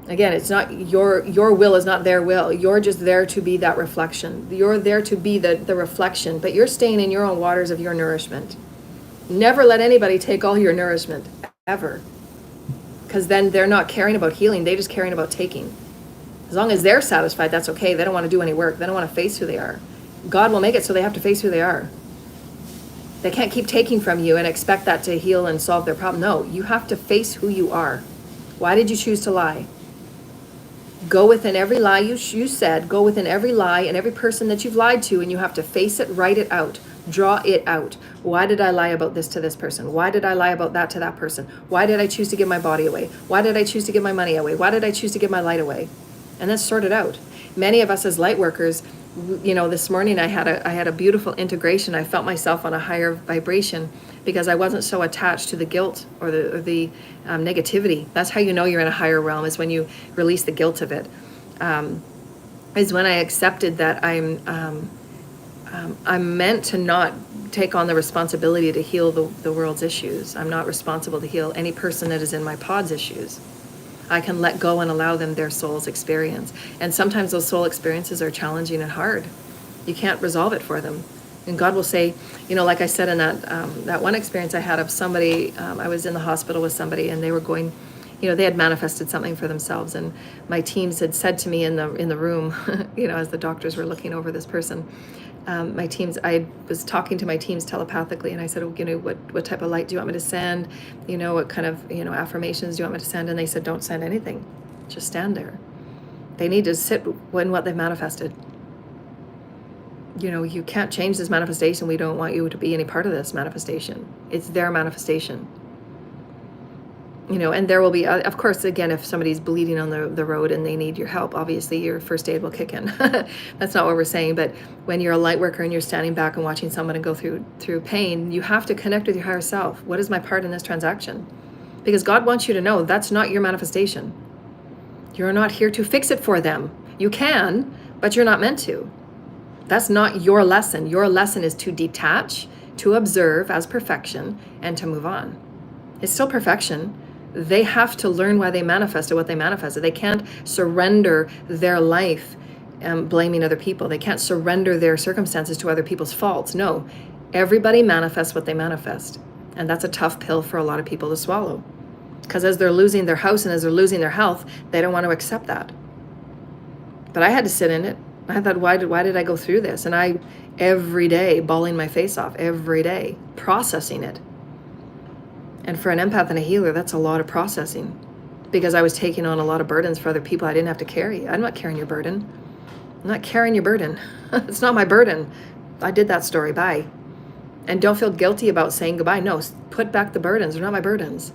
Again, it's not your will is not their will. You're just there to be that reflection. You're there to be the reflection, but you're staying in your own waters of your nourishment. Never let anybody take all your nourishment, ever. Because then they're not caring about healing. They're just caring about taking. As long as they're satisfied, that's okay. They don't want to do any work. They don't want to face who they are. God will make it so they have to face who they are. They can't keep taking from you and expect that to heal and solve their problem. No, you have to face who you are. Why did you choose to lie? Go within every lie you said. Go within every lie and every person that you've lied to, and you have to face it, write it out, draw it out. Why did I lie about this to this person? Why did I lie about that to that person? Why did I choose to give my body away? Why did I choose to give my money away? Why did I choose to give my light away? And then sort it out. Many of us as light workers, you know, this morning I had a beautiful integration. I felt myself on a higher vibration because I wasn't so attached to the guilt or the negativity. That's how you know you're in a higher realm, is when you release the guilt of it. Is when I accepted that I'm meant to not take on the responsibility to heal the world's issues. I'm not responsible to heal any person that is in my pod's issues. I can let go and allow them their soul's experience. And sometimes those soul experiences are challenging and hard. You can't resolve it for them. And God will say, you know, like I said in that one experience I had of somebody, I was in the hospital with somebody and they were going they had manifested something for themselves, and my teams had said to me in the room, as the doctors were looking over this person, I was talking to my teams telepathically, and I said, what type of light do you want me to send? What kind of, affirmations do you want me to send? And they said, don't send anything. Just stand there. They need to sit in what they've manifested. You can't change this manifestation. We don't want you to be any part of this manifestation. It's their manifestation. And there will be, of course, again, if somebody's bleeding on the road and they need your help, obviously your first aid will kick in. That's not what we're saying. But when you're a light worker and you're standing back and watching someone go through pain, you have to connect with your higher self. What is my part in this transaction? Because God wants you to know that's not your manifestation. You're not here to fix it for them. You can, but you're not meant to. That's not your lesson. Your lesson is to detach, to observe as perfection, and to move on. It's still perfection. They have to learn why they manifested what they manifested. They can't surrender their life blaming other people. They can't surrender their circumstances to other people's faults. No, everybody manifests what they manifest. And that's a tough pill for a lot of people to swallow. Because as they're losing their house and as they're losing their health, they don't want to accept that. But I had to sit in it. I thought, why did I go through this? And I, every day, bawling my face off, every day, processing it. And for an empath and a healer, that's a lot of processing, because I was taking on a lot of burdens for other people I didn't have to carry. I'm not carrying your burden. I'm not carrying your burden. It's not my burden. I did that story. Bye. And don't feel guilty about saying goodbye. No, put back the burdens. They're not my burdens.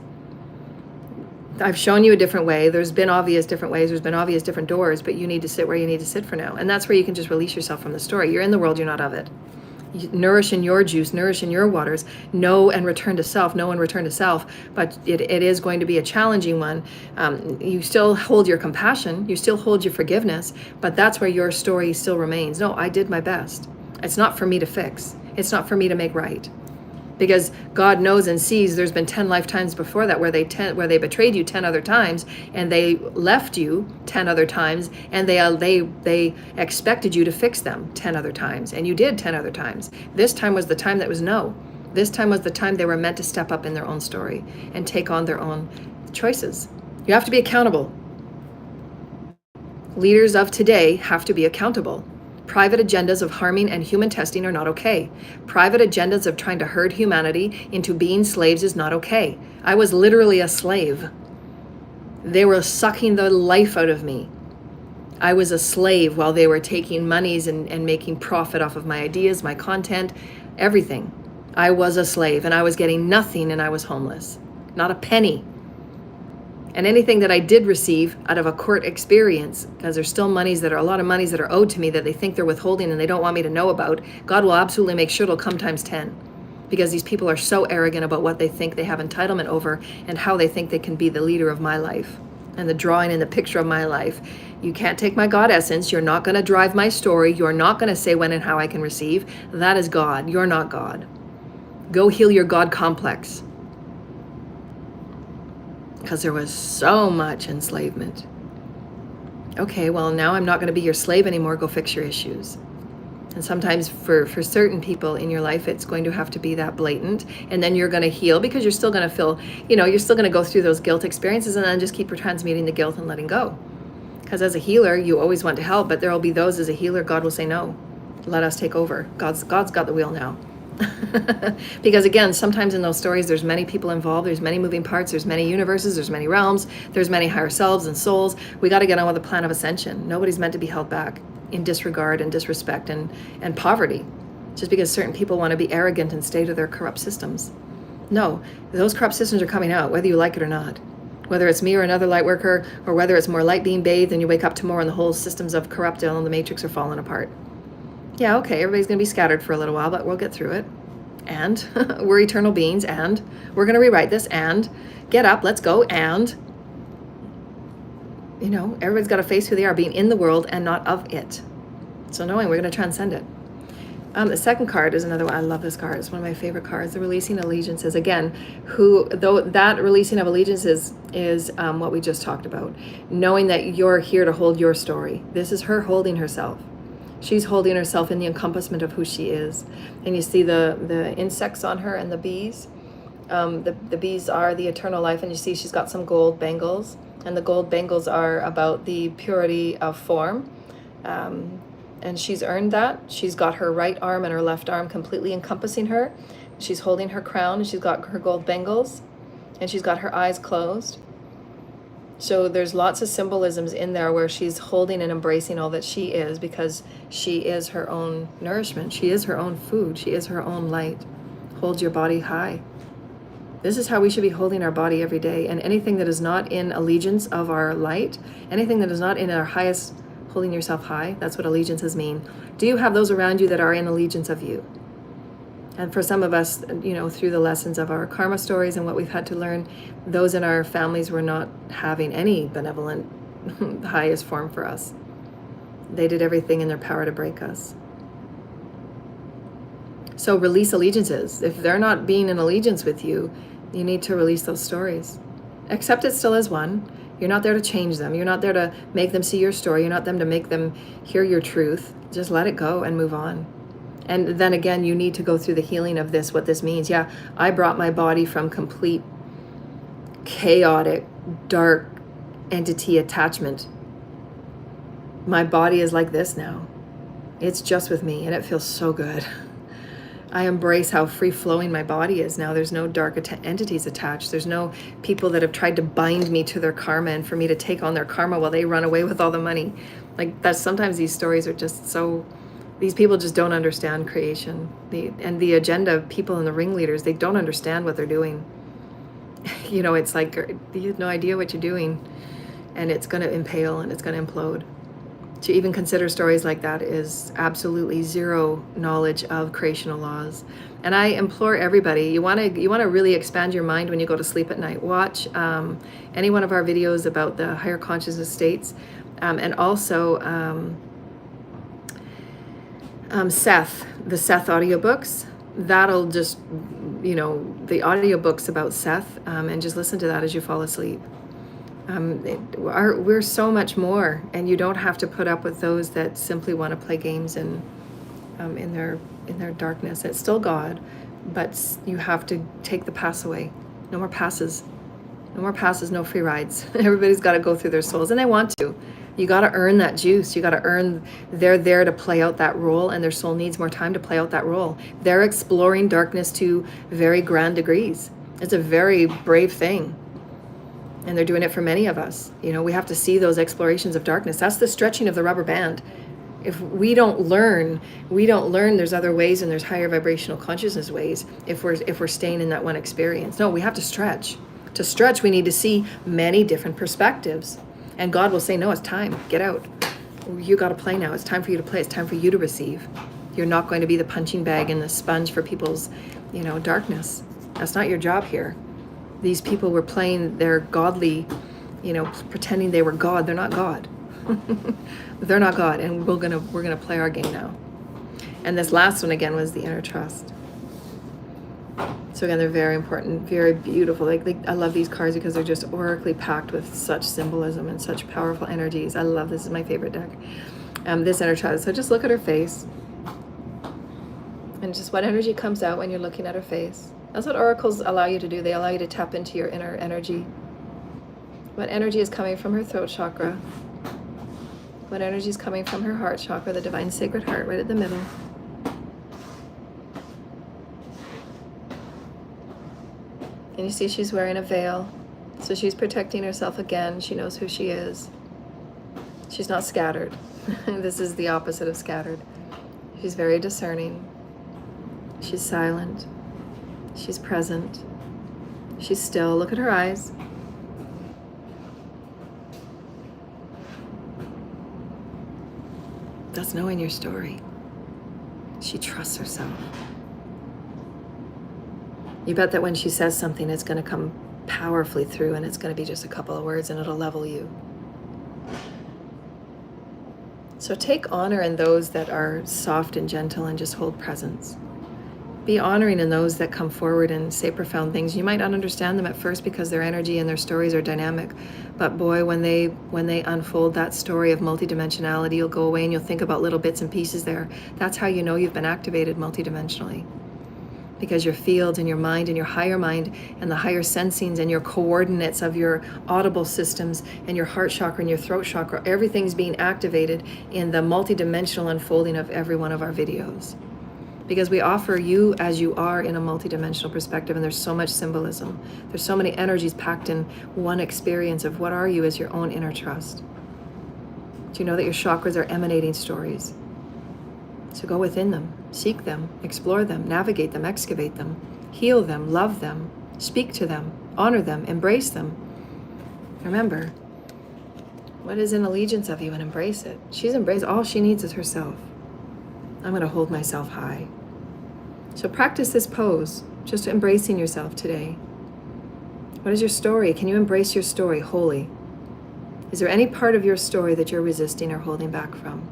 I've shown you a different way. There's been obvious different ways. There's been obvious different doors, but you need to sit where you need to sit for now. And that's where you can just release yourself from the story. You're in the world. You're not of it. You nourish in your juice, nourish in your waters, know and return to self, know and return to self. But it is going to be a challenging one. You still hold your compassion. You still hold your forgiveness, but that's where your story still remains. No, I did my best. It's not for me to fix. It's not for me to make right. Because God knows and sees there's been 10 lifetimes before that where they betrayed you 10 other times, and they left you 10 other times, and they expected you to fix them 10 other times, and you did 10 other times. This time was the time that was no. This time was the time they were meant to step up in their own story and take on their own choices. You have to be accountable. Leaders of today have to be accountable. Private agendas of harming and human testing are not okay. Private agendas of trying to herd humanity into being slaves is not okay. I was literally a slave. They were sucking the life out of me. I was a slave while they were taking monies and making profit off of my ideas, my content, everything. I was a slave, and I was getting nothing, and I was homeless. Not a penny. And anything that I did receive out of a court experience, because there's still a lot of monies that are owed to me that they think they're withholding and they don't want me to know about, God will absolutely make sure it'll come times 10. Because these people are so arrogant about what they think they have entitlement over and how they think they can be the leader of my life and the drawing and the picture of my life. You can't take my God essence. You're not going to drive my story. You're not going to say when and how I can receive. That is God. You're not God. Go heal your God complex. Because there was so much enslavement. Okay, well, now I'm not going to be your slave anymore. Go fix your issues. And sometimes for certain people in your life, it's going to have to be that blatant. And then you're going to heal, because you're still going to feel, you're still going to go through those guilt experiences, and then just keep transmuting the guilt and letting go. Because as a healer, you always want to help, but there will be those as a healer, God will say, no, let us take over. God's got the wheel now. Because again, sometimes in those stories, there's many people involved, there's many moving parts, there's many universes, there's many realms, there's many higher selves and souls. We got to get on with the plan of ascension. Nobody's meant to be held back in disregard and disrespect and poverty, just because certain people want to be arrogant and stay to their corrupt systems. No, those corrupt systems are coming out, whether you like it or not. Whether it's me or another light worker, or whether it's more light being bathed and you wake up tomorrow and the whole systems of corrupted and the matrix are falling apart. Yeah, okay, everybody's going to be scattered for a little while, but we'll get through it. And we're eternal beings, and we're going to rewrite this, and get up, let's go, and everybody's got to face who they are, being in the world and not of it. So knowing we're going to transcend it. The second card is another one. I love this card. It's one of my favorite cards. The releasing allegiances. Again, that releasing of allegiances is what we just talked about. Knowing that you're here to hold your story. This is her holding herself. She's holding herself in the encompassment of who she is. And you see the insects on her and the bees. The bees are the eternal life, and you see she's got some gold bangles, and the gold bangles are about the purity of form. And she's earned that. She's got her right arm and her left arm completely encompassing her. She's holding her crown, and she's got her gold bangles, and she's got her eyes closed. So there's lots of symbolisms in there where she's holding and embracing all that she is, because she is her own nourishment. She is her own food. She is her own light. Hold your body high. This is how we should be holding our body every day. And anything that is not in allegiance of our light, anything that is not in our highest, holding yourself high, that's what allegiances mean. Do you have those around you that are in allegiance of you? And for some of us, through the lessons of our karma stories and what we've had to learn, those in our families were not having any benevolent highest form for us. They did everything in their power to break us. So release allegiances. If they're not being in allegiance with you, you need to release those stories. Accept it still as one. You're not there to change them. You're not there to make them see your story. You're not there to make them hear your truth. Just let it go and move on. And then again, you need to go through the healing of this, what this means. Yeah, I brought my body from complete chaotic, dark entity attachment. My body is like this now. It's just with me, and it feels so good. I embrace how free-flowing my body is now. There's no dark entities attached. There's no people that have tried to bind me to their karma and for me to take on their karma while they run away with all the money. Like, that's sometimes these stories are just so... These people just don't understand creation. And the agenda people and the ringleaders, they don't understand what they're doing. It's like you have no idea what you're doing, and it's going to impale and it's going to implode. To even consider stories like that is absolutely zero knowledge of creational laws. And I implore everybody, you want to really expand your mind when you go to sleep at night. Watch any one of our videos about the higher consciousness states, and also the Seth audiobooks. That'll just, the audiobooks about Seth, and just listen to that as you fall asleep. We're so much more, and you don't have to put up with those that simply want to play games in their darkness. It's still God, but you have to take the pass away. No more passes. No more passes, no free rides. Everybody's got to go through their souls, and they want to. You got to earn that juice. You got to earn, they're there to play out that role, and their soul needs more time to play out that role. They're exploring darkness to very grand degrees. It's a very brave thing. And they're doing it for many of us. We have to see those explorations of darkness. That's the stretching of the rubber band. If we don't learn there's other ways, and there's higher vibrational consciousness ways if we're staying in that one experience. No, we have to stretch. To stretch, we need to see many different perspectives. And God will say, no, it's time. Get out. You got to play now. It's time for you to play. It's time for you to receive. You're not going to be the punching bag and the sponge for people's, darkness. That's not your job here. These people were playing their godly, pretending they were God. They're not God. They're not God. And we're gonna play our game now. And this last one again was the inner trust. So again, they're very important, very beautiful. Like I love these cards because they're just oracally packed with such symbolism and such powerful energies. I love this. Is my favorite deck. This inner trust. So just look at her face, and just what energy comes out when you're looking at her face. That's what oracles allow you to do. They allow you to tap into your inner energy. What energy is coming from her throat chakra? What energy is coming from her heart chakra, the divine sacred heart, right at the middle? And you see she's wearing a veil. So she's protecting herself again. She knows who she is. She's not scattered. This is the opposite of scattered. She's very discerning. She's silent. She's present. She's still. Look at her eyes. That's knowing your story. She trusts herself. You bet that when she says something, it's going to come powerfully through, and it's going to be just a couple of words, and it'll level you. So take honor in those that are soft and gentle and just hold presence. Be honoring in those that come forward and say profound things. You might not understand them at first because their energy and their stories are dynamic, but boy, when they unfold that story of multidimensionality, you'll go away and you'll think about little bits and pieces there. That's how you know you've been activated multidimensionally. because your fields and your mind and your higher mind and the higher sensings and your coordinates of your audible systems and your heart chakra and your throat chakra, everything's being activated in the multidimensional unfolding of every one of our videos. Because we offer you as you are in a multidimensional perspective, and there's so much symbolism. There's so many energies packed in one experience of what are you as your own inner trust. Do you know that your chakras are emanating stories? So go within them, seek them, explore them, navigate them, excavate them, heal them, love them, speak to them, honor them, embrace them. Remember, what is an allegiance of you, and embrace it. She's embraced, all she needs is herself. I'm going to hold myself high. So practice this pose, just embracing yourself today. What is your story? Can you embrace your story wholly? Is there any part of your story that you're resisting or holding back from?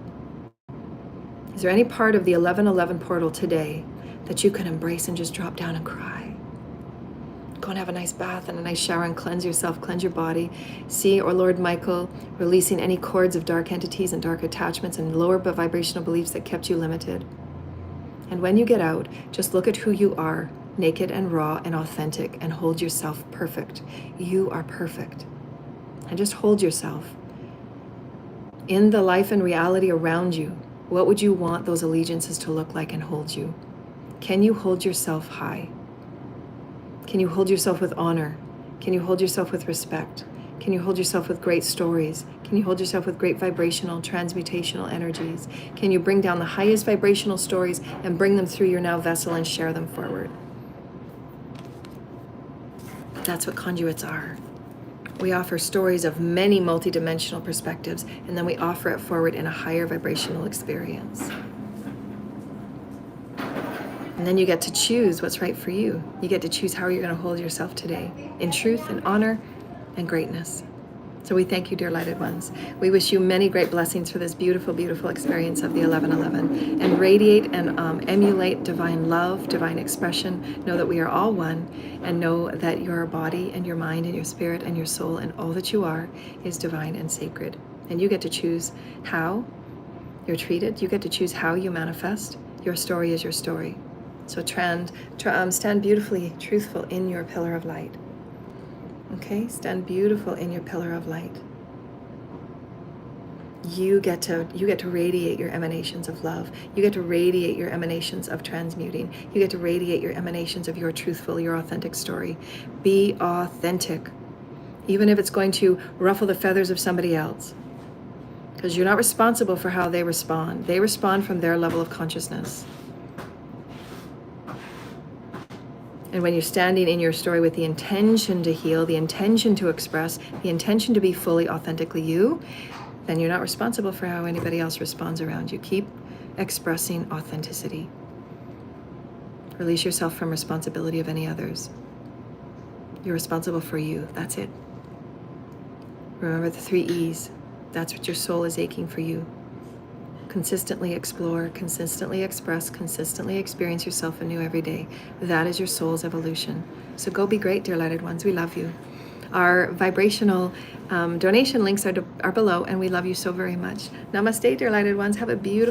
Is there any part of the 1111 portal today that you can embrace and just drop down and cry? Go and have a nice bath and a nice shower and cleanse yourself, cleanse your body. See, or Lord Michael, releasing any cords of dark entities and dark attachments and lower vibrational beliefs that kept you limited. And when you get out, just look at who you are, naked and raw and authentic, and hold yourself perfect. You are perfect. And just hold yourself. In the life and reality around you, what would you want those allegiances to look like and hold you? Can you hold yourself high? Can you hold yourself with honor? Can you hold yourself with respect? Can you hold yourself with great stories? Can you hold yourself with great vibrational, transmutational energies? Can you bring down the highest vibrational stories and bring them through your now vessel and share them forward? That's what conduits are. We offer stories of many multidimensional perspectives, and then we offer it forward in a higher vibrational experience. And then you get to choose what's right for you. You get to choose how you're going to hold yourself today, in truth and honor and greatness. So we thank you, dear lighted ones. We wish you many great blessings for this beautiful, beautiful experience of the 1111. And radiate and emulate divine love, divine expression. Know that we are all one, and know that your body and your mind and your spirit and your soul and all that you are is divine and sacred. And you get to choose how you're treated. You get to choose how you manifest. Your story is your story. So stand beautifully truthful in your pillar of light. Okay, stand beautiful in your pillar of light. You get to radiate your emanations of love. You get to radiate your emanations of transmuting. You get to radiate your emanations of your truthful, your authentic story. Be authentic, even if it's going to ruffle the feathers of somebody else. Because you're not responsible for how they respond. They respond from their level of consciousness. And when you're standing in your story with the intention to heal, the intention to express, the intention to be fully authentically you, then you're not responsible for how anybody else responds around you. Keep expressing authenticity. Release yourself from responsibility of any others. You're responsible for you. That's it. Remember the 3 E's. That's what your soul is aching for you. Consistently explore, consistently express, consistently experience yourself anew every day. That is your soul's evolution. So go be great, dear lighted ones. We love you. Our vibrational donation links are below, and we love you so very much. Namaste, dear lighted ones. Have a beautiful